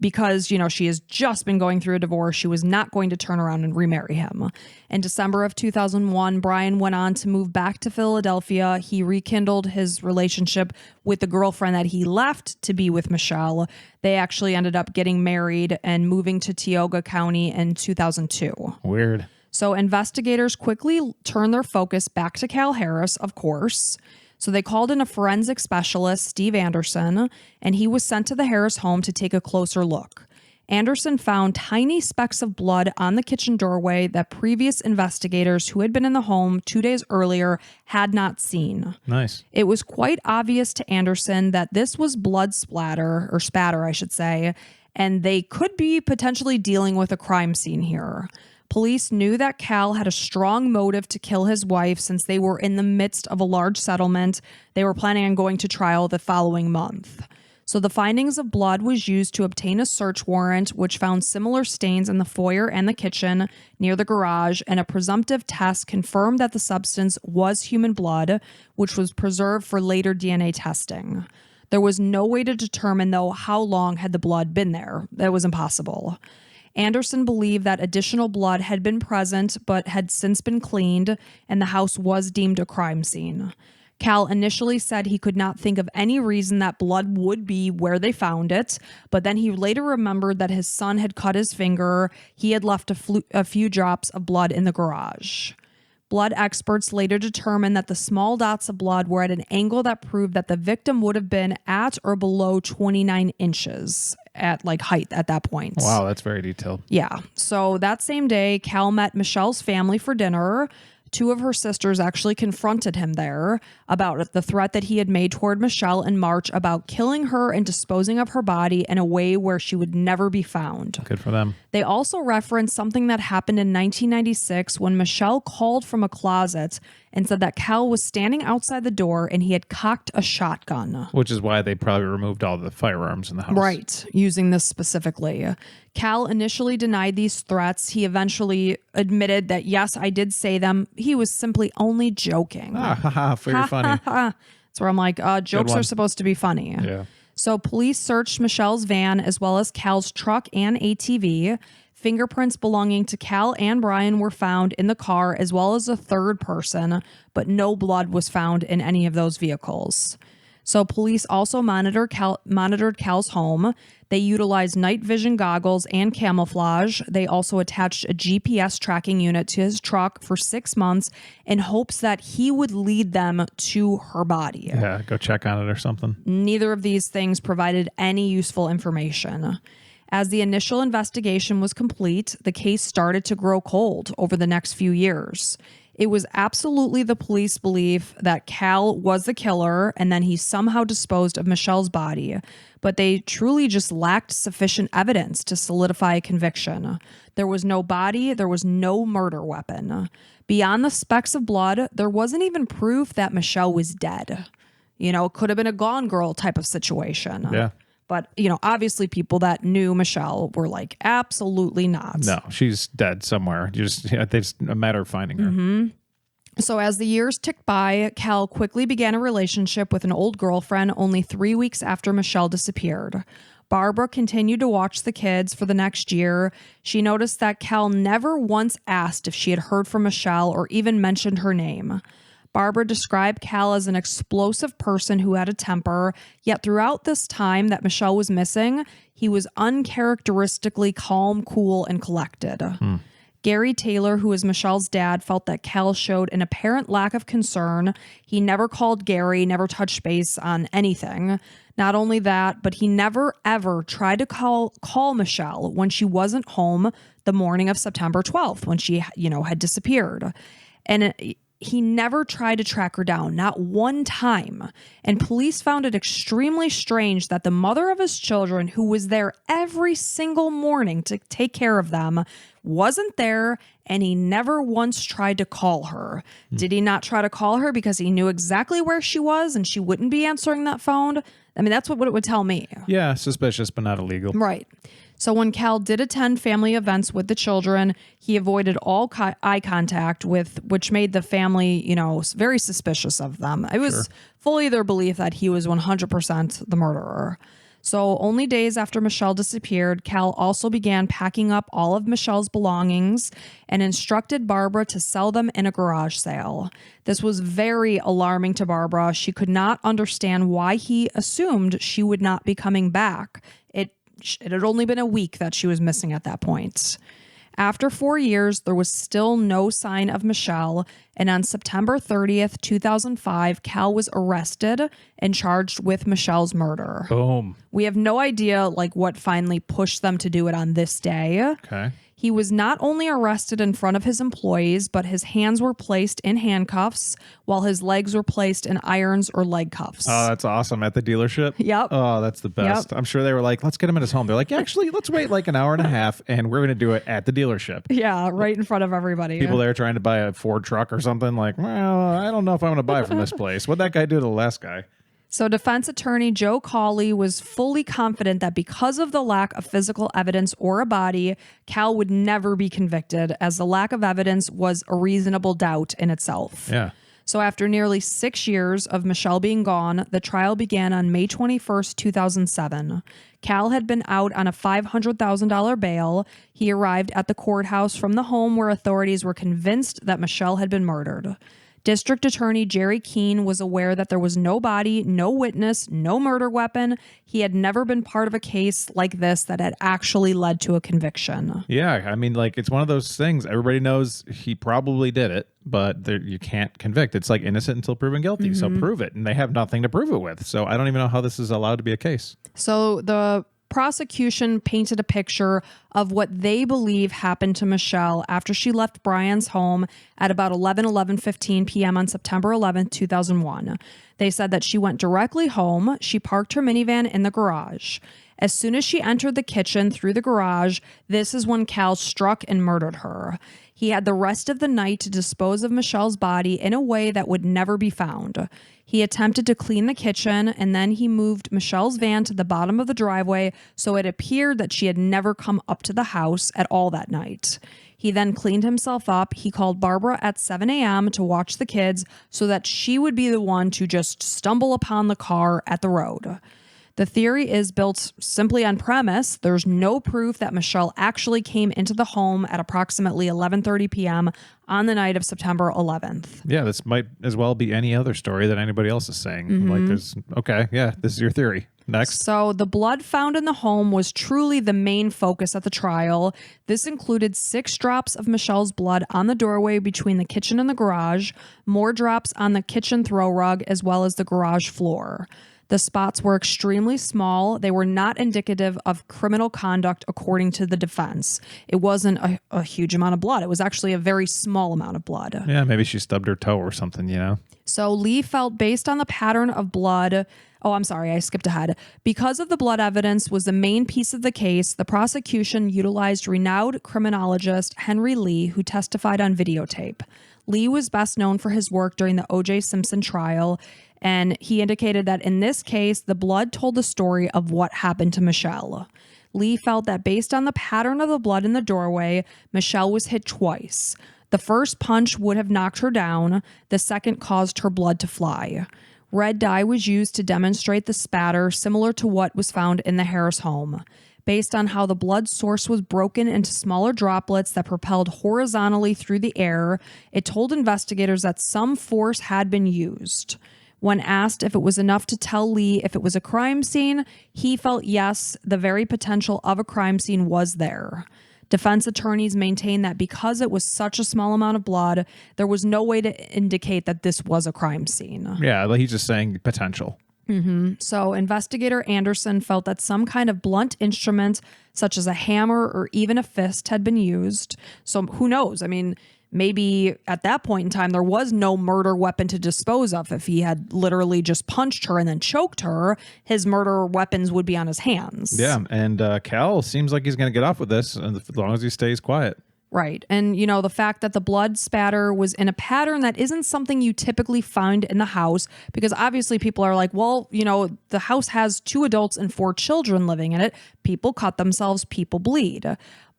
Because, she has just been going through a divorce. She was not going to turn around and remarry him. In December of 2001, Brian went on to move back to Philadelphia. He rekindled his relationship with the girlfriend that he left to be with Michele. They actually ended up getting married and moving to Tioga County in 2002. Weird. So investigators quickly turned their focus back to Cal Harris, of course. So they called in a forensic specialist, Steve Anderson, and he was sent to the Harris home to take a closer look. Anderson found tiny specks of blood on the kitchen doorway that previous investigators who had been in the home 2 days earlier had not seen. Nice. It was quite obvious to Anderson that this was blood spatter, I should say, and they could be potentially dealing with a crime scene here. Police knew that Cal had a strong motive to kill his wife since they were in the midst of a large settlement. They were planning on going to trial the following month. So the findings of blood was used to obtain a search warrant, which found similar stains in the foyer and the kitchen near the garage, and a presumptive test confirmed that the substance was human blood, which was preserved for later DNA testing. There was no way to determine, though, how long had the blood been there. That was impossible. Anderson believed that additional blood had been present but had since been cleaned, and the house was deemed a crime scene. Cal initially said he could not think of any reason that blood would be where they found it, but then he later remembered that his son had cut his finger. He had left a few drops of blood in the garage. Blood experts later determined that the small dots of blood were at an angle that proved that the victim would have been at or below 29 inches at height at that point. Wow, that's very detailed. Yeah. So that same day, Cal met Michele's family for dinner. Two of her sisters actually confronted him there about the threat that he had made toward Michele in March about killing her and disposing of her body in a way where she would never be found. Good for them. They also referenced something that happened in 1996 when Michele called from a closet and said that Cal was standing outside the door and he had cocked a shotgun. Which is why they probably removed all the firearms in the house. Right, using this specifically. Cal initially denied these threats. He eventually admitted that, yes, I did say them. He was simply only joking. Very funny. That's where I'm like, jokes are supposed to be funny. Yeah. So police searched Michele's van as well as Cal's truck and ATV. Fingerprints belonging to Cal and Brian were found in the car as well as a third person, but no blood was found in any of those vehicles. So police also monitored Cal's home. They utilized night vision goggles and camouflage. They also attached a GPS tracking unit to his truck for 6 months in hopes that he would lead them to her body. Yeah, go check on it or something. Neither of these things provided any useful information. As the initial investigation was complete, the case started to grow cold over the next few years. It was absolutely the police belief that Cal was the killer and then he somehow disposed of Michele's body, but they truly just lacked sufficient evidence to solidify a conviction. There was no body, there was no murder weapon. Beyond the specks of blood, there wasn't even proof that Michele was dead. It could have been a Gone Girl type of situation. Yeah. But, obviously people that knew Michele were like, absolutely not. No, she's dead somewhere. It's a matter of finding her. Mm-hmm. So as the years ticked by, Cal quickly began a relationship with an old girlfriend only 3 weeks after Michele disappeared. Barbara continued to watch the kids for the next year. She noticed that Cal never once asked if she had heard from Michele or even mentioned her name. Barbara described Cal as an explosive person who had a temper, yet throughout this time that Michele was missing, he was uncharacteristically calm, cool, and collected. Gary Taylor, who is Michele's dad, felt that Cal showed an apparent lack of concern. He never called Gary, never touched base on anything. Not only that, but he never, ever tried to call Michele when she wasn't home the morning of September 12th, when she, had disappeared. And he never tried to track her down, not one time. And police found it extremely strange that the mother of his children, who was there every single morning to take care of them, wasn't there, and he never once tried to call her. Did he not try to call her because he knew exactly where she was and she wouldn't be answering that phone? I mean, that's what it would tell me. Yeah, suspicious, but not illegal. Right. So when Cal did attend family events with the children, he avoided all eye contact which made the family, very suspicious of them. It was fully their belief that he was 100% the murderer. So only days after Michele disappeared, Cal also began packing up all of Michelle's belongings and instructed Barbara to sell them in a garage sale. This was very alarming to Barbara. She could not understand why he assumed she would not be coming back. It had only been a week that she was missing at that point. After 4 years, there was still no sign of Michele, and on September 30th, 2005, Cal was arrested and charged with Michelle's murder. Boom. We have no idea what finally pushed them to do it on this day. Okay. He was not only arrested in front of his employees, but his hands were placed in handcuffs while his legs were placed in irons or leg cuffs. Oh, that's awesome. At the dealership? Yep. Oh, that's the best. Yep. I'm sure they were like, let's get him at his home. They're like, actually, let's wait an hour and a half and we're going to do it at the dealership. Yeah, right in front of everybody. People there trying to buy a Ford truck or something like, well, I don't know if I'm going to buy from this place. What'd that guy do to the last guy? So defense attorney Joe Cawley was fully confident that because of the lack of physical evidence or a body, Cal would never be convicted, as the lack of evidence was a reasonable doubt in itself. Yeah. So after nearly 6 years of Michele being gone, the trial began on May 21st, 2007. Cal had been out on a $500,000 bail. He arrived at the courthouse from the home where authorities were convinced that Michele had been murdered. District Attorney Jerry Keene was aware that there was no body, no witness, no murder weapon. He had never been part of a case like this that had actually led to a conviction. Yeah, I mean, it's one of those things. Everybody knows he probably did it, but you can't convict. It's like innocent until proven guilty. So prove it. And they have nothing to prove it with. So I don't even know how this is allowed to be a case. So the prosecution painted a picture of what they believe happened to Michele after she left Brian's home at about 11:15 p.m. on September 11th, 2001. They said that she went directly home. She parked her minivan in the garage. As soon as she entered the kitchen through the garage, this is when Cal struck and murdered her. He had the rest of the night to dispose of Michele's body in a way that would never be found. He attempted to clean the kitchen, and then he moved Michele's van to the bottom of the driveway, so it appeared that she had never come up to the house at all that night. He then cleaned himself up. He called Barbara at 7 a.m. to watch the kids so that she would be the one to just stumble upon the car at the road. The theory is built simply on premise. There's no proof that Michele actually came into the home at approximately 11:30 p.m. on the night of September 11th. Yeah, this might as well be any other story that anybody else is saying. This is your theory. Next. So the blood found in the home was truly the main focus at the trial. This included 6 drops of Michele's blood on the doorway between the kitchen and the garage, more drops on the kitchen throw rug, as well as the garage floor. The spots were extremely small. They were not indicative of criminal conduct, according to the defense. It wasn't a huge amount of blood. It was actually a very small amount of blood. Yeah, maybe she stubbed her toe or something, So Lee felt, based on the pattern of blood... Oh, I'm sorry, I skipped ahead. Because of the blood evidence was the main piece of the case, the prosecution utilized renowned criminologist Henry Lee, who testified on videotape. Lee was best known for his work during the O.J. Simpson trial, and he indicated that in this case, the blood told the story of what happened to Michele. Lee felt that based on the pattern of the blood in the doorway, Michele was hit twice. The first punch would have knocked her down. The second caused her blood to fly. Red dye was used to demonstrate the spatter, similar to what was found in the Harris home. Based on how the blood source was broken into smaller droplets that propelled horizontally through the air, it told investigators that some force had been used. When asked if it was enough to tell Lee if it was a crime scene, he felt yes, the very potential of a crime scene was there. Defense attorneys maintained that because it was such a small amount of blood, there was no way to indicate that this was a crime scene. Yeah, he's just saying potential. So investigator Anderson felt that some kind of blunt instrument, such as a hammer or even a fist, had been used. So who knows? I mean, maybe at that point in time, there was no murder weapon to dispose of. If he had literally just punched her and then choked her, his murder weapons would be on his hands. Yeah, and Cal seems like he's going to get off with this as long as he stays quiet. Right. And, the fact that the blood spatter was in a pattern that isn't something you typically find in the house, because obviously people are like, well, the house has 2 adults and 4 children living in it. People cut themselves, people bleed.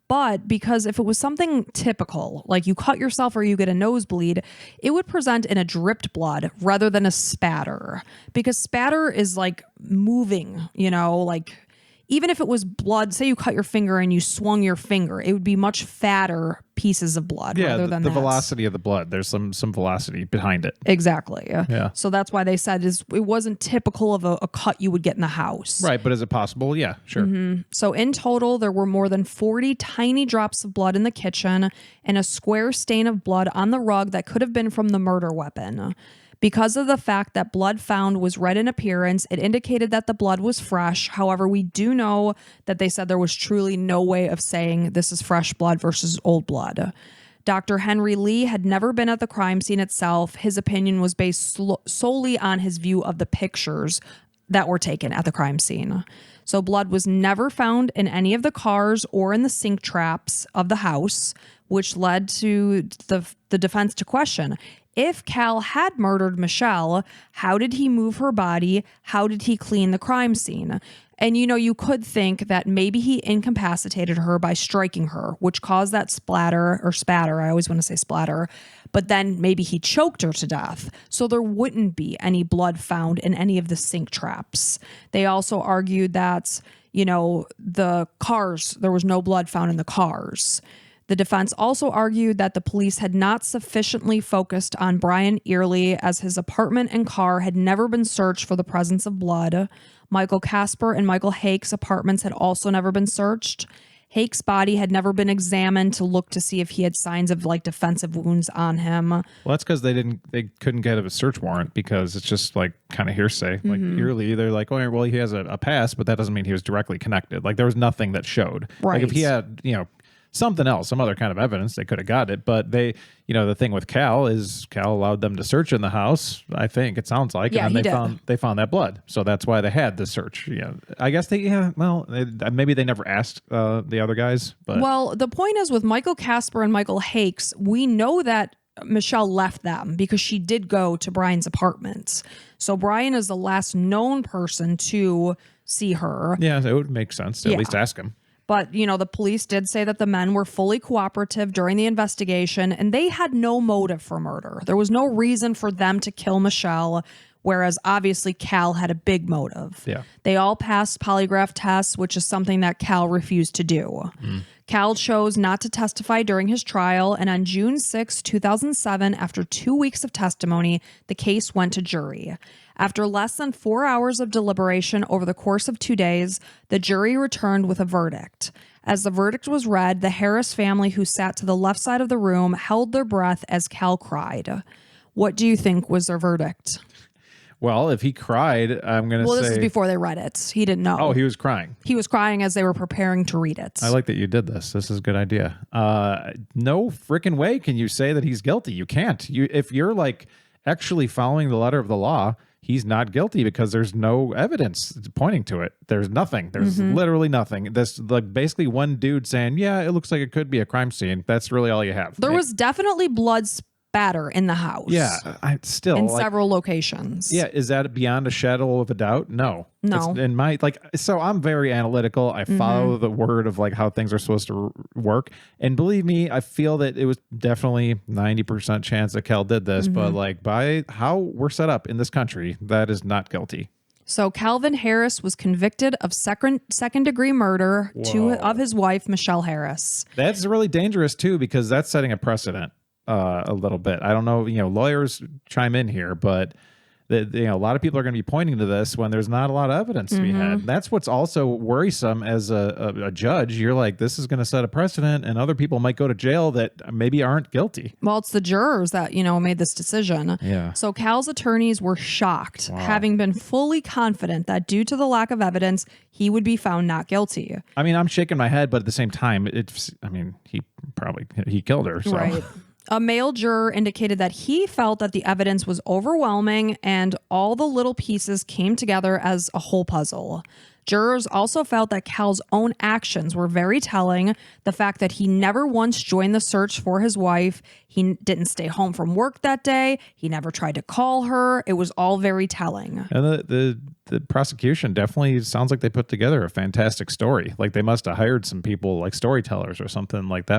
But because if it was something typical, like you cut yourself or you get a nosebleed, it would present in a dripped blood rather than a spatter. Because spatter is like moving, like even if it was blood, say you cut your finger and you swung your finger, it would be much fatter pieces of blood rather than the that. velocity of the blood. There's some velocity behind it. Exactly. Yeah. So that's why they said it wasn't typical of a cut you would get in the house. Right, but is it possible? Yeah, sure. So in total, there were more than 40 tiny drops of blood in the kitchen and a square stain of blood on the rug that could have been from the murder weapon. Because of the fact that blood found was red in appearance, it indicated that the blood was fresh. However, we do know that they said there was truly no way of saying this is fresh blood versus old blood. Dr. Henry Lee had never been at the crime scene itself. His opinion was based solely on his view of the pictures that were taken at the crime scene. So blood was never found in any of the cars or in the sink traps of the house, which led to the defense to question, if Cal had murdered Michele, how did he move her body? How did he clean the crime scene? And, you could think that maybe he incapacitated her by striking her, which caused that splatter or spatter. I always want to say splatter. But then maybe he choked her to death. So there wouldn't be any blood found in any of the sink traps. They also argued that, the cars, there was no blood found in the cars. The defense also argued that the police had not sufficiently focused on Brian Early, as his apartment and car had never been searched for the presence of blood. Michael Casper and Michael Hake's apartments had also never been searched. Hake's body had never been examined to look to see if he had signs of defensive wounds on him. Well, that's because they couldn't get a search warrant because it's just kind of hearsay. Like Early, they're like, oh, well, he has a pass, but that doesn't mean he was directly connected. Like there was nothing that showed. Right. Like if he had, something else, some other kind of evidence, they could have got it. But they, the thing with Cal is Cal allowed them to search in the house. I think it sounds like, yeah, and they found that blood, so that's why they had the search. Yeah, I guess maybe they never asked the other guys. But well, the point is with Michael Casper and Michael Hakes, we know that Michele left them because she did go to Brian's apartment. So Brian is the last known person to see her. Yeah, it would make sense to at least ask him. But, the police did say that the men were fully cooperative during the investigation and they had no motive for murder. There was no reason for them to kill Michele, whereas obviously Cal had a big motive. Yeah. They all passed polygraph tests, which is something that Cal refused to do. Cal chose not to testify during his trial, and on June 6, 2007, after 2 weeks of testimony, the case went to jury. After less than 4 hours of deliberation over the course of 2 days, the jury returned with a verdict. As the verdict was read, the Harris family, who sat to the left side of the room, held their breath as Cal cried. What do you think was their verdict? Well, if he cried, I'm going to say... Well, this is before they read it. He didn't know. Oh, he was crying. He was crying as they were preparing to read it. I like that you did this. This is a good idea. No freaking way can you say that he's guilty. You can't. If you're actually following the letter of the law, he's not guilty because there's no evidence pointing to it. There's nothing. There's literally nothing. This basically one dude saying, yeah, it looks like it could be a crime scene. That's really all you have. There was definitely blood spatter in the house. Yeah, still in several locations. Yeah, is that beyond a shadow of a doubt? No. No. It's in my so I'm very analytical. I follow the word of how things are supposed to work. And believe me, I feel that it was definitely 90% chance that Cal did this, but by how we're set up in this country, that is not guilty. So Calvin Harris was convicted of second degree murder of his wife, Michele Harris. That's really dangerous too, because that's setting a precedent. A little bit. I don't know, lawyers chime in here, but a lot of people are going to be pointing to this when there's not a lot of evidence to be had. That's what's also worrisome as a judge. You're like, this is going to set a precedent and other people might go to jail that maybe aren't guilty. Well, it's the jurors that, made this decision. Yeah. So Cal's attorneys were shocked, having been fully confident that due to the lack of evidence, he would be found not guilty. I mean, I'm shaking my head, but at the same time, he killed her. So. Right. A male juror indicated that he felt that the evidence was overwhelming and all the little pieces came together as a whole puzzle. Jurors also felt that Cal's own actions were very telling. The fact that he never once joined the search for his wife, he didn't stay home from work that day, he never tried to call her. It was all very telling. And the prosecution definitely sounds like they put together a fantastic story. Like they must have hired some people like storytellers or something. Like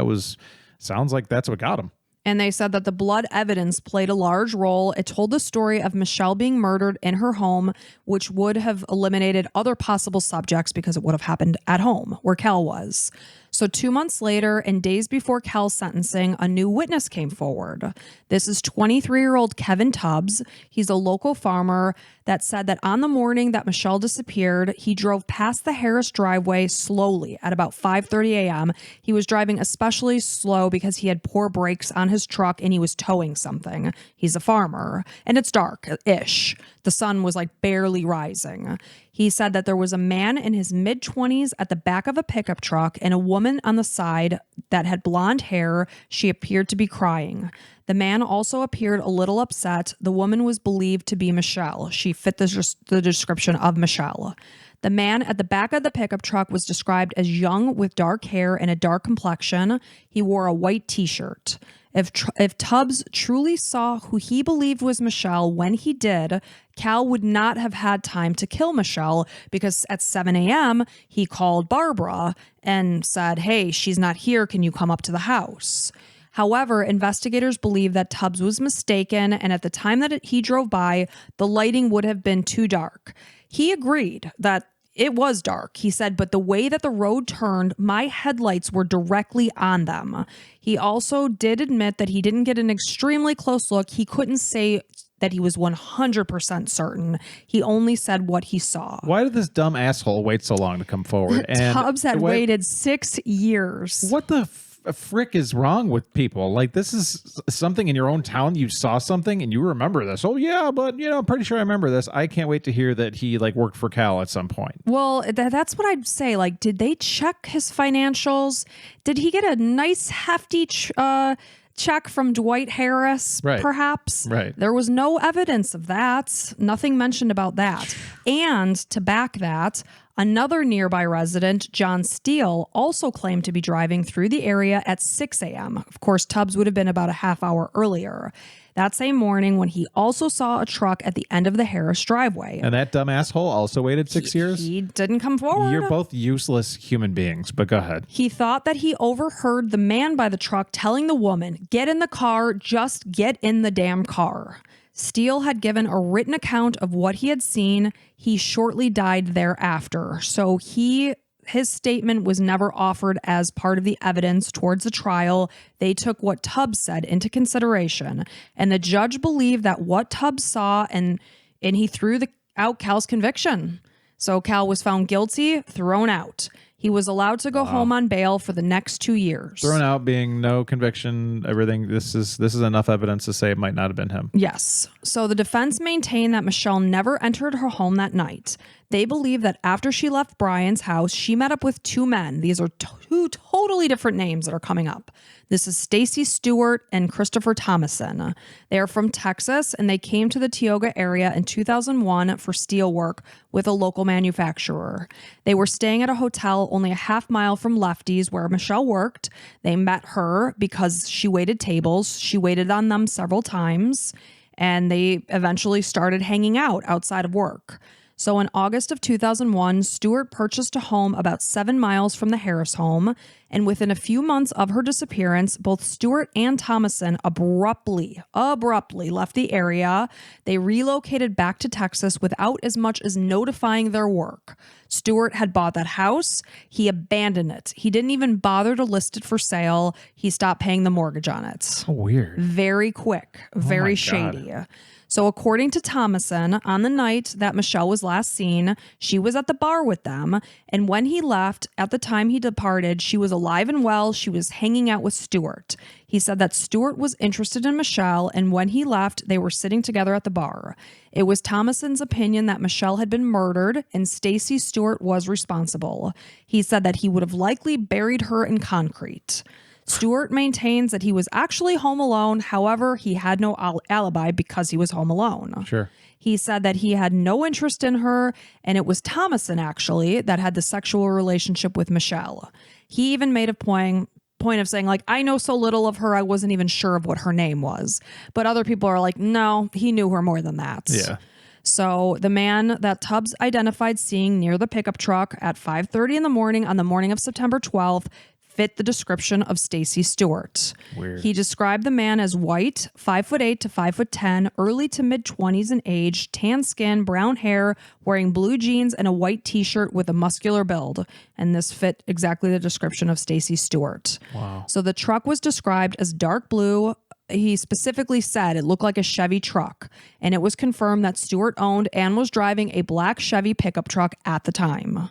sounds like that's what got him. And they said that the blood evidence played a large role. It told the story of Michele being murdered in her home, which would have eliminated other possible subjects because it would have happened at home where Cal was. So 2 months later, and days before Cal's sentencing, a new witness came forward. This is 23-year-old Kevin Tubbs. He's a local farmer that said that on the morning that Michele disappeared, he drove past the Harris driveway slowly at about 5:30 a.m. He was driving especially slow because he had poor brakes on his truck and he was towing something. He's a farmer, and it's dark-ish. The sun was like barely rising. He said that there was a man in his mid-20s at the back of a pickup truck and a woman on the side that had blonde hair. She appeared to be crying. The man also appeared a little upset. The woman was believed to be Michele. She fit the description of Michele. The man at the back of the pickup truck was described as young with dark hair and a dark complexion. He wore a white t-shirt. If Tubbs truly saw who he believed was Michele when he did, Cal would not have had time to kill Michele because at 7 a.m. he called Barbara and said, "Hey, she's not here. Can you come up to the house?" However, investigators believe that Tubbs was mistaken, and at the time that he drove by, the lighting would have been too dark. He agreed that it was dark. He said, but the way that the road turned, my headlights were directly on them. He also did admit that he didn't get an extremely close look. He couldn't say that he was 100% certain. He only said what he saw. Why did this dumb asshole wait so long to come forward? And Tubbs had waited 6 years. What the frick is wrong with people? Like, this is something in your own town. You saw something and you remember this. Oh yeah, but I'm pretty sure I remember this. I can't wait to hear that he like worked for Cal at some point. Well, that's what I'd say. Like, did they check his financials? Did he get a nice hefty check from Dwight Harris, perhaps? Right. There was no evidence of that. Nothing mentioned about that. And to back that, another nearby resident, John Steele, also claimed to be driving through the area at 6 a.m. Of course, Tubbs would have been about a half hour earlier. That same morning when he also saw a truck at the end of the Harris driveway. And that dumb asshole also waited 6 years? He didn't come forward. You're both useless human beings, but go ahead. He thought that he overheard the man by the truck telling the woman, "Get in the car, just get in the damn car." Steele had given a written account of what he had seen. He shortly died thereafter. So his statement was never offered as part of the evidence towards the trial. They took what Tubbs said into consideration. And the judge believed that what Tubbs saw, and he threw out Cal's conviction. So Cal was found guilty, thrown out. He was allowed to go home on bail for the next 2 years. Thrown out being no conviction, everything. This is enough evidence to say it might not have been him. Yes. So the defense maintained that Michele never entered her home that night. They believe that after she left Brian's house, she met up with two men. These are two totally different names that are coming up. This is Stacy Stewart and Christopher Thomason. They are from Texas, and they came to the Tioga area in 2001 for steel work with a local manufacturer. They were staying at a hotel only a half mile from Lefty's where Michele worked. They met her because she waited tables. She waited on them several times, and they eventually started hanging out outside of work. So in August of 2001, Stewart purchased a home about 7 miles from the Harris home, and within a few months of her disappearance, both Stewart and Thomason abruptly left the area. They relocated back to Texas without as much as notifying their work. Stewart had bought that house. He abandoned it. He didn't even bother to list it for sale. He stopped paying the mortgage on it. So weird. Very quick, very shady. God. So according to Thomason, on the night that Michele was last seen, she was at the bar with them. And when he left, at the time he departed, she was alive and well. She was hanging out with Stewart. He said that Stewart was interested in Michele, and when he left, they were sitting together at the bar. It was Thomason's opinion that Michele had been murdered and Stacy Stewart was responsible. He said that he would have likely buried her in concrete. Stewart maintains that he was actually home alone. However, he had no alibi because he was home alone. Sure. He said that he had no interest in her, and it was Thomason, actually, that had the sexual relationship with Michele. He even made a point of saying, like, I know so little of her, I wasn't even sure of what her name was. But other people are like, no, he knew her more than that. Yeah. So the man that Tubbs identified seeing near the pickup truck at 5:30 in the morning on the morning of September 12th fit the description of Stacy Stewart. Weird. He described the man as white, 5'8" to 5'10", early to mid-20s in age, tan skin, brown hair, wearing blue jeans and a white t-shirt with a muscular build. And this fit exactly the description of Stacy Stewart. Wow. So the truck was described as dark blue. He specifically said it looked like a Chevy truck, and it was confirmed that Stewart owned and was driving a black Chevy pickup truck at the time.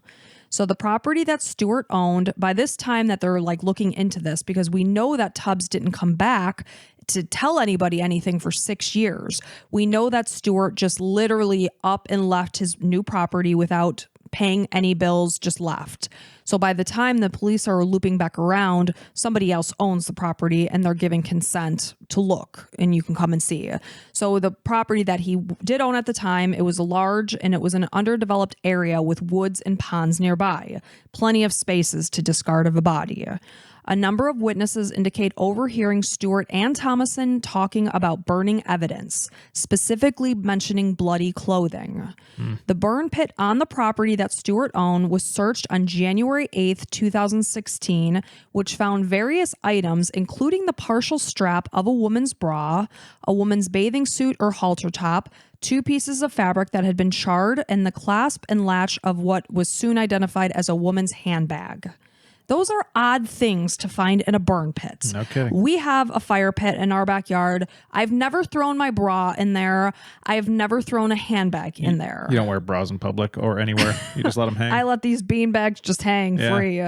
So the property that Stewart owned, by this time that they're like looking into this, because we know that Tubbs didn't come back to tell anybody anything for 6 years. We know that Stewart just literally up and left his new property without paying any bills, just left. So by the time the police are looping back around, somebody else owns the property and they're giving consent to look and you can come and see. So the property that he did own at the time, it was large and it was an underdeveloped area with woods and ponds nearby. Plenty of spaces to discard of a body. A number of witnesses indicate overhearing Stewart and Thomason talking about burning evidence, specifically mentioning bloody clothing. The burn pit on the property that Stewart owned was searched on January 8th, 2016, which found various items, including the partial strap of a woman's bra, a woman's bathing suit or halter top, 2 pieces of fabric that had been charred, and the clasp and latch of what was soon identified as a woman's handbag. Those are odd things to find in a burn pit. No kidding. We have a fire pit in our backyard. I've never thrown my bra in there. I've never thrown a handbag in there. You don't wear bras in public or anywhere. You just let them hang. I let these bean bags just hang free.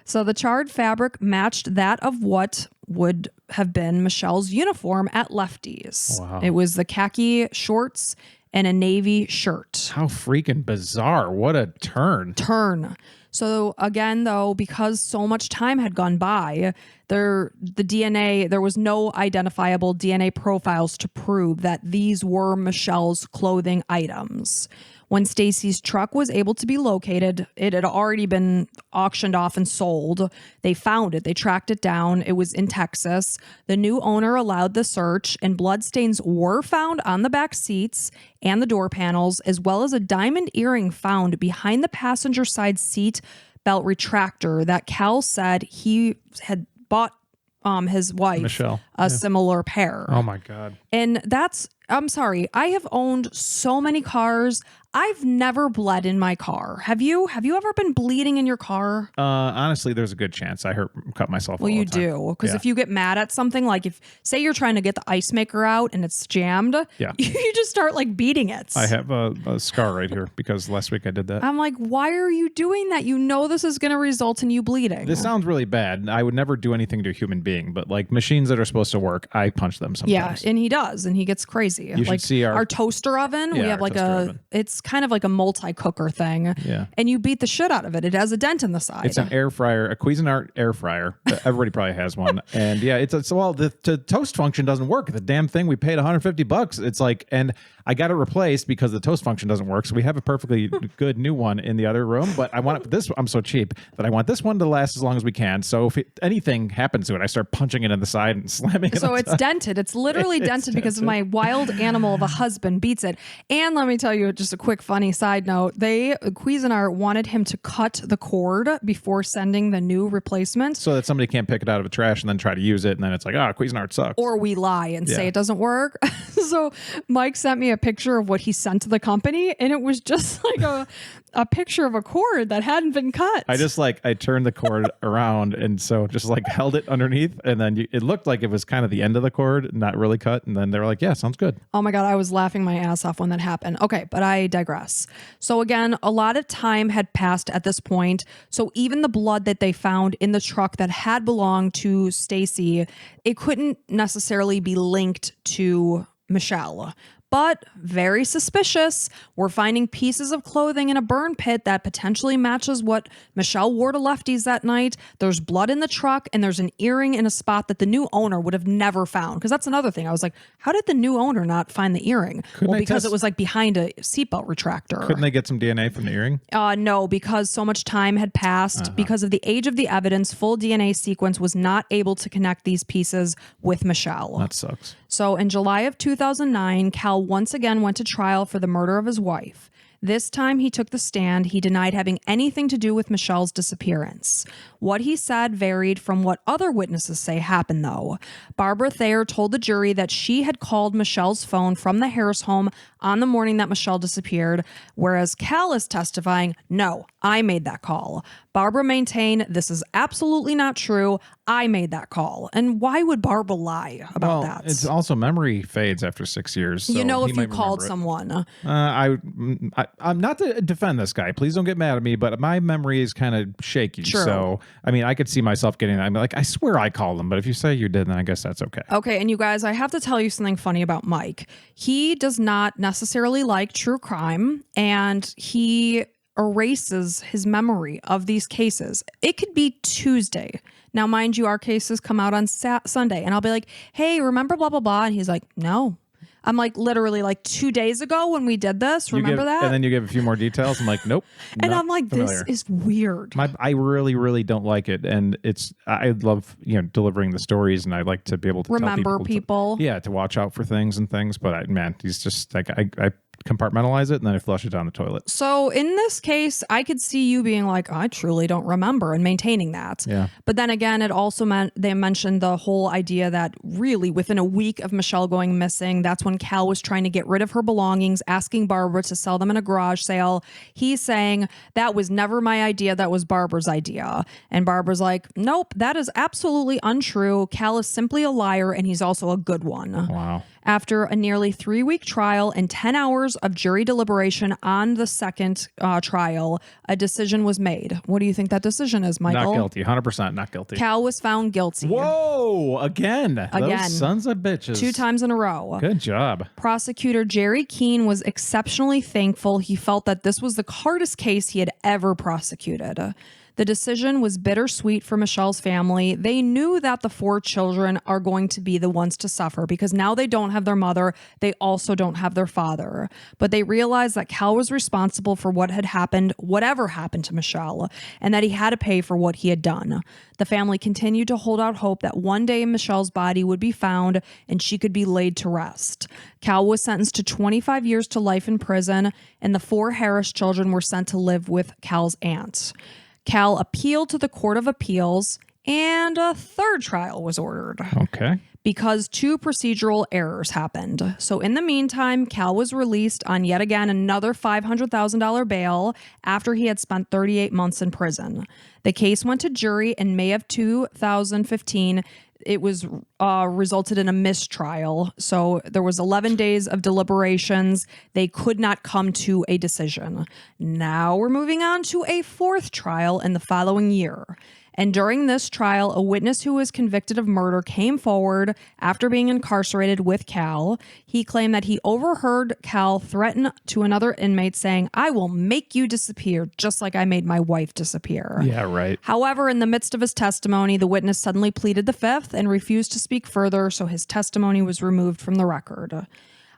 So the charred fabric matched that of what would have been Michelle's uniform at Lefty's. Wow. It was the khaki shorts and a navy shirt. How freaking bizarre. What a turn. So again, though, because so much time had gone by, there was no identifiable DNA profiles to prove that these were Michelle's clothing items. When Stacy's truck was able to be located, it had already been auctioned off and sold. They found it. They tracked it down. It was in Texas. The new owner allowed the search, and bloodstains were found on the back seats and the door panels, as well as a diamond earring found behind the passenger side seat belt retractor that Cal said he had bought his wife, Michelle, a similar pair. Oh my God. And I'm sorry, I have owned so many cars. I've never bled in my car. Have you? Have you ever been bleeding in your car? Honestly, there's a good chance I cut myself. Well, all you the time. do. Because Yeah. if you get mad at something, like if, say you're trying to get the ice maker out and it's jammed, Yeah. you just start like beating it. I have a scar right here because last week I did that. I'm like, why are you doing that? You know this is going to result in you bleeding. This sounds really bad. I would never do anything to a human being, but like machines that are supposed to work, I punch them sometimes. Yeah, and he does, and he gets crazy. You should like see our toaster oven. Yeah, We have our like toaster oven. it's kind of like a multi-cooker thing. Yeah. And you beat the shit out of it. It has a dent in the side. It's an air fryer, a Cuisinart air fryer. Everybody probably has one. And yeah, the toast function doesn't work. The damn thing, we paid $150. It's like, and I got it replaced because the toast function doesn't work. So we have a perfectly good new one in the other room, but I want this. I'm so cheap that I want this one to last as long as we can. So if anything happens to it, I start punching it in the side and slamming it. So it's dented. It's literally dented because of my wild animal of a husband beats it. And let me tell you just a quick funny side note. Cuisinart wanted him to cut the cord before sending the new replacement. So that somebody can't pick it out of the trash and then try to use it. And then it's like, Cuisinart sucks. Or we lie and say it doesn't work. So Mike sent me a picture of what he sent to the company, and it was just like a picture of a cord that hadn't been cut. I turned the cord around and so just like held it underneath, and then it looked like it was kind of the end of the cord, not really cut. And then they were like, yeah, sounds good. Oh my God, I was laughing my ass off when that happened. Okay, but I digress. So again, a lot of time had passed at this point. So even the blood that they found in the truck that had belonged to Stacy, it couldn't necessarily be linked to Michelle. But very suspicious. We're finding pieces of clothing in a burn pit that potentially matches what Michele wore to Lefty's that night. There's blood in the truck, and there's an earring in a spot that the new owner would have never found. Because that's another thing. I was like, how did the new owner not find the earring? Because it was like behind a seatbelt retractor. Couldn't they get some DNA from the earring? No, because so much time had passed. Because of the age of the evidence, full DNA sequence was not able to connect these pieces with Michele. That sucks. So in July of 2009, Cal once again went to trial for the murder of his wife. This time he took the stand. He denied having anything to do with Michele's disappearance. What he said varied from what other witnesses say happened, though. Barbara Thayer told the jury that she had called Michele's phone from the Harris home on the morning that Michele disappeared, whereas Cal is testifying, no, I made that call. Barbara maintained this is absolutely not true. I made that call. And why would Barbara lie about that? It's also memory fades after 6 years. So if you called someone. I'm not to defend this guy. Please don't get mad at me, but my memory is kind of shaky. True. So, I mean, I could see myself getting that. I'm like, I swear I called him, but if you say you did, then I guess that's okay. Okay, and you guys, I have to tell you something funny about Mike. He does not necessarily like true crime, and he erases his memory of these cases. It could be Tuesday. Now, mind you, our cases come out on Sunday, and I'll be like, hey, remember blah, blah, blah? And he's like, no. I'm like, literally, like 2 days ago when we did this, remember that? And then you give a few more details. I'm like, nope. And I'm like, familiar. This is weird. I really, really don't like it. And I love, delivering the stories, and I like to be able to remember tell people. To watch out for things and things. But he's just like, I compartmentalize it and then I flush it down the toilet. So in this case, I could see you being like, I truly don't remember, and maintaining that. Yeah. But then again, it also meant they mentioned the whole idea that really within a week of Michele going missing, that's when Cal was trying to get rid of her belongings, asking Barbara to sell them in a garage sale. He's saying that was never my idea. That was Barbara's idea. And Barbara's like, nope, that is absolutely untrue. Cal is simply a liar, and he's also a good one. Wow. After a nearly 3-week trial and 10 hours of jury deliberation on the second trial, a decision was made. What do you think that decision is, Michael? Not guilty. 100% not guilty. Cal was found guilty. Whoa! Again. Those sons of bitches. 2 times in a row. Good job. Prosecutor Jerry Keene was exceptionally thankful. He felt that this was the hardest case he had ever prosecuted. The decision was bittersweet for Michele's family. They knew that the 4 children are going to be the ones to suffer because now they don't have their mother. They also don't have their father. But they realized that Cal was responsible for what had happened, whatever happened to Michele, and that he had to pay for what he had done. The family continued to hold out hope that one day Michele's body would be found and she could be laid to rest. Cal was sentenced to 25 years to life in prison, and the 4 Harris children were sent to live with Cal's aunt. Cal appealed to the Court of Appeals, and a 3rd trial was ordered. Okay. Because 2 procedural errors happened. So in the meantime, Cal was released on yet again another $500,000 bail after he had spent 38 months in prison. The case went to jury in May of 2015. It was resulted in a mistrial. So there was 11 days of deliberations. They could not come to a decision. Now we're moving on to a 4th trial in the following year. And during this trial, a witness who was convicted of murder came forward after being incarcerated with Cal. He claimed that he overheard Cal threaten to another inmate saying, I will make you disappear just like I made my wife disappear. Yeah, right. However, in the midst of his testimony, the witness suddenly pleaded the 5th and refused to speak further, so his testimony was removed from the record.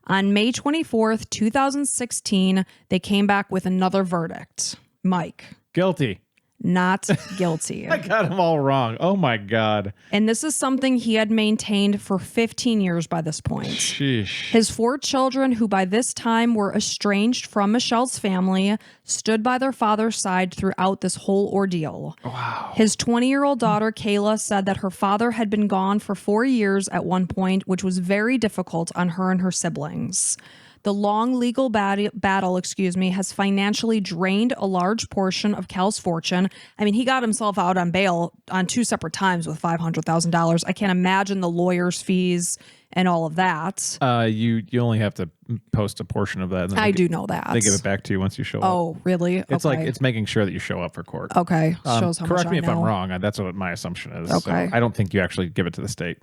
On May 24th, 2016, they came back with another verdict. Mike. Guilty. Not guilty. I got them all wrong. Oh my God. And this is something he had maintained for 15 years by this point. Sheesh. His 4 children, who by this time were estranged from Michele's family, stood by their father's side throughout this whole ordeal. Wow. His 20-year-old daughter, Kayla, said that her father had been gone for 4 years at one point, which was very difficult on her and her siblings. The long legal battle, has financially drained a large portion of Cal's fortune. I mean, he got himself out on bail on 2 separate times with $500,000. I can't imagine the lawyer's fees and all of that. You only have to post a portion of that. And then I do know that. They give it back to you once you show up. Oh, really? It's like it's making sure that you show up for court. Okay. Shows how much correct me I if know. I'm wrong. That's what my assumption is. Okay. So I don't think you actually give it to the state.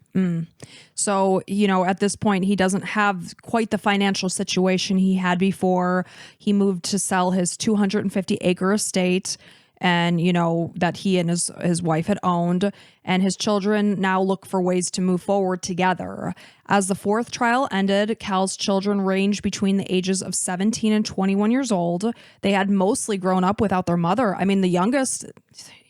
So, at this point, he doesn't have quite the financial situation he had before. He moved to sell his 250-acre estate and, that he and his wife had owned. And his children now look for ways to move forward together. As the fourth trial ended, Cal's children ranged between the ages of 17 and 21 years old. They had mostly grown up without their mother. I mean, the youngest,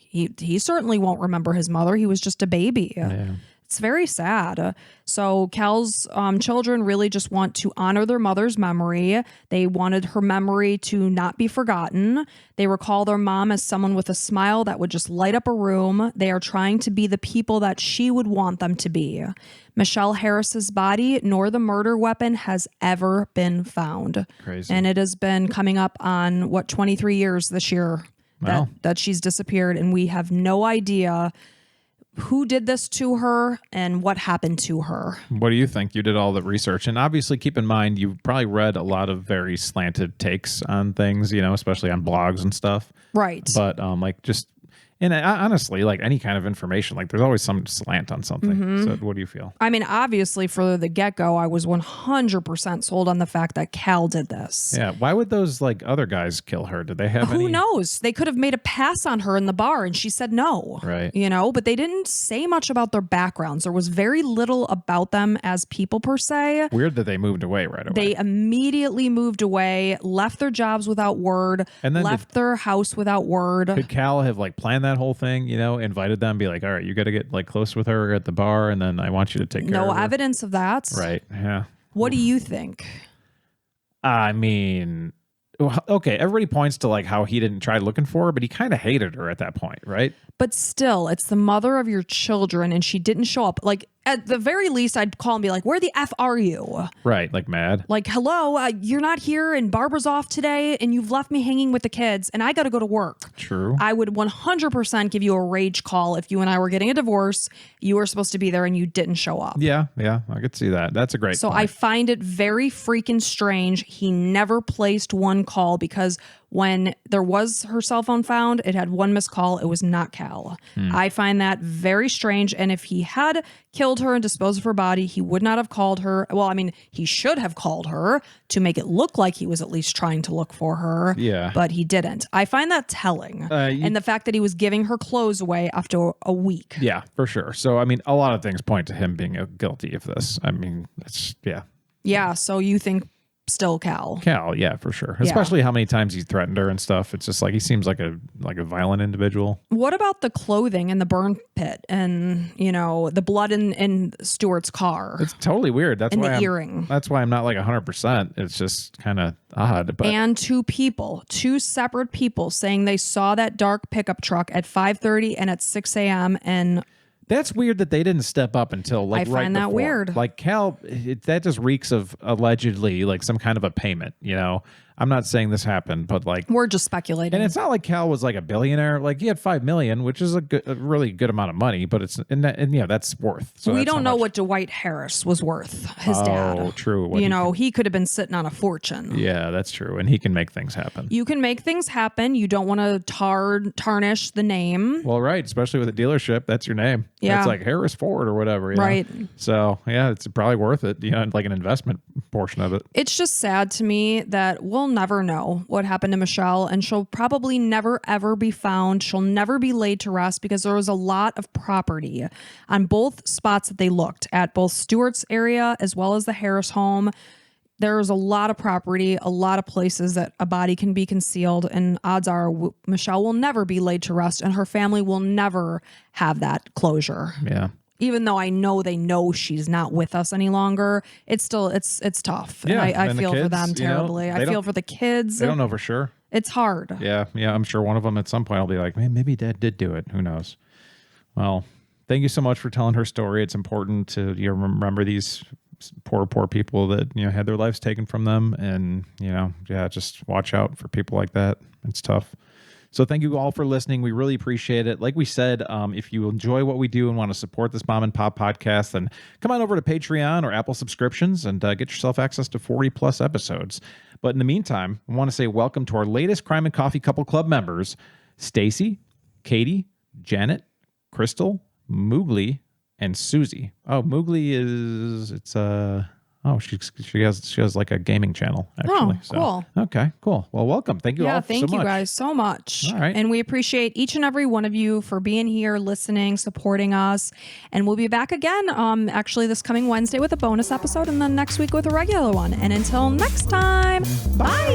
he certainly won't remember his mother. He was just a baby. Yeah. It's very sad. So Cal's children really just want to honor their mother's memory. They wanted her memory to not be forgotten. They recall their mom as someone with a smile that would just light up a room. They are trying to be the people that she would want them to be. Michele Harris's body nor the murder weapon has ever been found. Crazy. And it has been coming up on 23 years this year that she's disappeared, and we have no idea who did this to her and what happened to her. What do you think? You did all the research, and obviously keep in mind you've probably read a lot of very slanted takes on things, especially on blogs and stuff. Right. But and honestly, like any kind of information, like there's always some slant on something. So what do you feel? I mean, obviously for the get-go, I was 100% sold on the fact that Cal did this. Yeah. Why would those other guys kill her? Did they have any? Who knows? They could have made a pass on her in the bar and she said no. Right. But they didn't say much about their backgrounds. There was very little about them as people per se. Weird that they moved away right away. They immediately moved away, left their jobs without word, And then left their house without word. Could Cal have planned that whole thing, invited them, be like, all right, you got to get close with her at the bar, and then I want you to take care of her. No evidence of that. Right. Yeah. What do you think? I mean, okay, everybody points to how he didn't try looking for her, but he kind of hated her at that point, right? But still, it's the mother of your children and she didn't show up. At the very least, I'd call and be like, where the F are you? Right, mad. Hello, you're not here and Barbara's off today and you've left me hanging with the kids and I got to go to work. True. I would 100% give you a rage call if you and I were getting a divorce, you were supposed to be there and you didn't show up. Yeah, I could see that. That's a great point. I find it very freaking strange. He never placed one call because when there was her cell phone found, it had one missed call. It was not Cal. I find that very strange. And if he had killed her and disposed of her body, he would not have called her. Well, I mean, he should have called her to make it look like he was at least trying to look for her. Yeah. But he didn't. I find that telling. And the fact that he was giving her clothes away after a week. Yeah, for sure. So, I mean, a lot of things point to him being guilty of this. I mean, yeah. Yeah. So you think still Cal? Cal, yeah, for sure. Especially how many times he threatened her and stuff. It's just he seems like a violent individual. What about the clothing and the burn pit and the blood in Stuart's car? It's totally weird. That's and why the earring. That's why I'm not 100%. It's just kind of odd. But and two separate people saying they saw that dark pickup truck at 5:30 and at 6 a.m. and that's weird that they didn't step up until I right find that before. weird. Cal, that just reeks of allegedly some kind of a payment. I'm not saying this happened, but we're just speculating. And it's not like Cal was a billionaire. He had $5 million, which is a really good amount of money, but it's that's worth. So we that's don't know what Dwight Harris was worth. His dad. Oh, true. He could have been sitting on a fortune. Yeah, that's true, and he can make things happen. You can make things happen. You don't want to tarnish the name. Well, right, especially with a dealership, that's your name. Yeah, it's like Harris Ford or whatever. Right. So yeah, it's probably worth it. An investment portion of it. It's just sad to me that we'll never know what happened to Michele, and she'll probably never ever be found. She'll never be laid to rest because there was a lot of property on both spots that they looked at, both Stewart's area as well as the Harris home. There's a lot of property, a lot of places that a body can be concealed, and odds are Michele will never be laid to rest and her family will never have that closure. Yeah. Even though I know they know she's not with us any longer, it's still it's tough. Yeah, and I and the feel for kids, them terribly. I feel for the kids. They don't know for sure. It's hard. Yeah, I'm sure one of them at some point will be like, man, maybe Dad did do it. Who knows? Well, thank you so much for telling her story. It's important to remember these poor people that had their lives taken from them, and just watch out for people like that. It's tough. So thank you all for listening. We really appreciate it. Like we said, if you enjoy what we do and want to support this mom and pop podcast, then come on over to Patreon or Apple subscriptions and get yourself access to 40 plus episodes. But in the meantime, I want to say welcome to our latest Crime and Coffee Couple Club members, Stacy, Katie, Janet, Crystal, Moogly, and Susie. Oh, Moogly she has like a gaming channel, actually. Oh, cool. Okay, cool. Well, welcome. Thank you all so much. Thank you guys so much. All right. And we appreciate each and every one of you for being here, listening, supporting us. And we'll be back again, actually this coming Wednesday with a bonus episode and then next week with a regular one. And until next time, bye.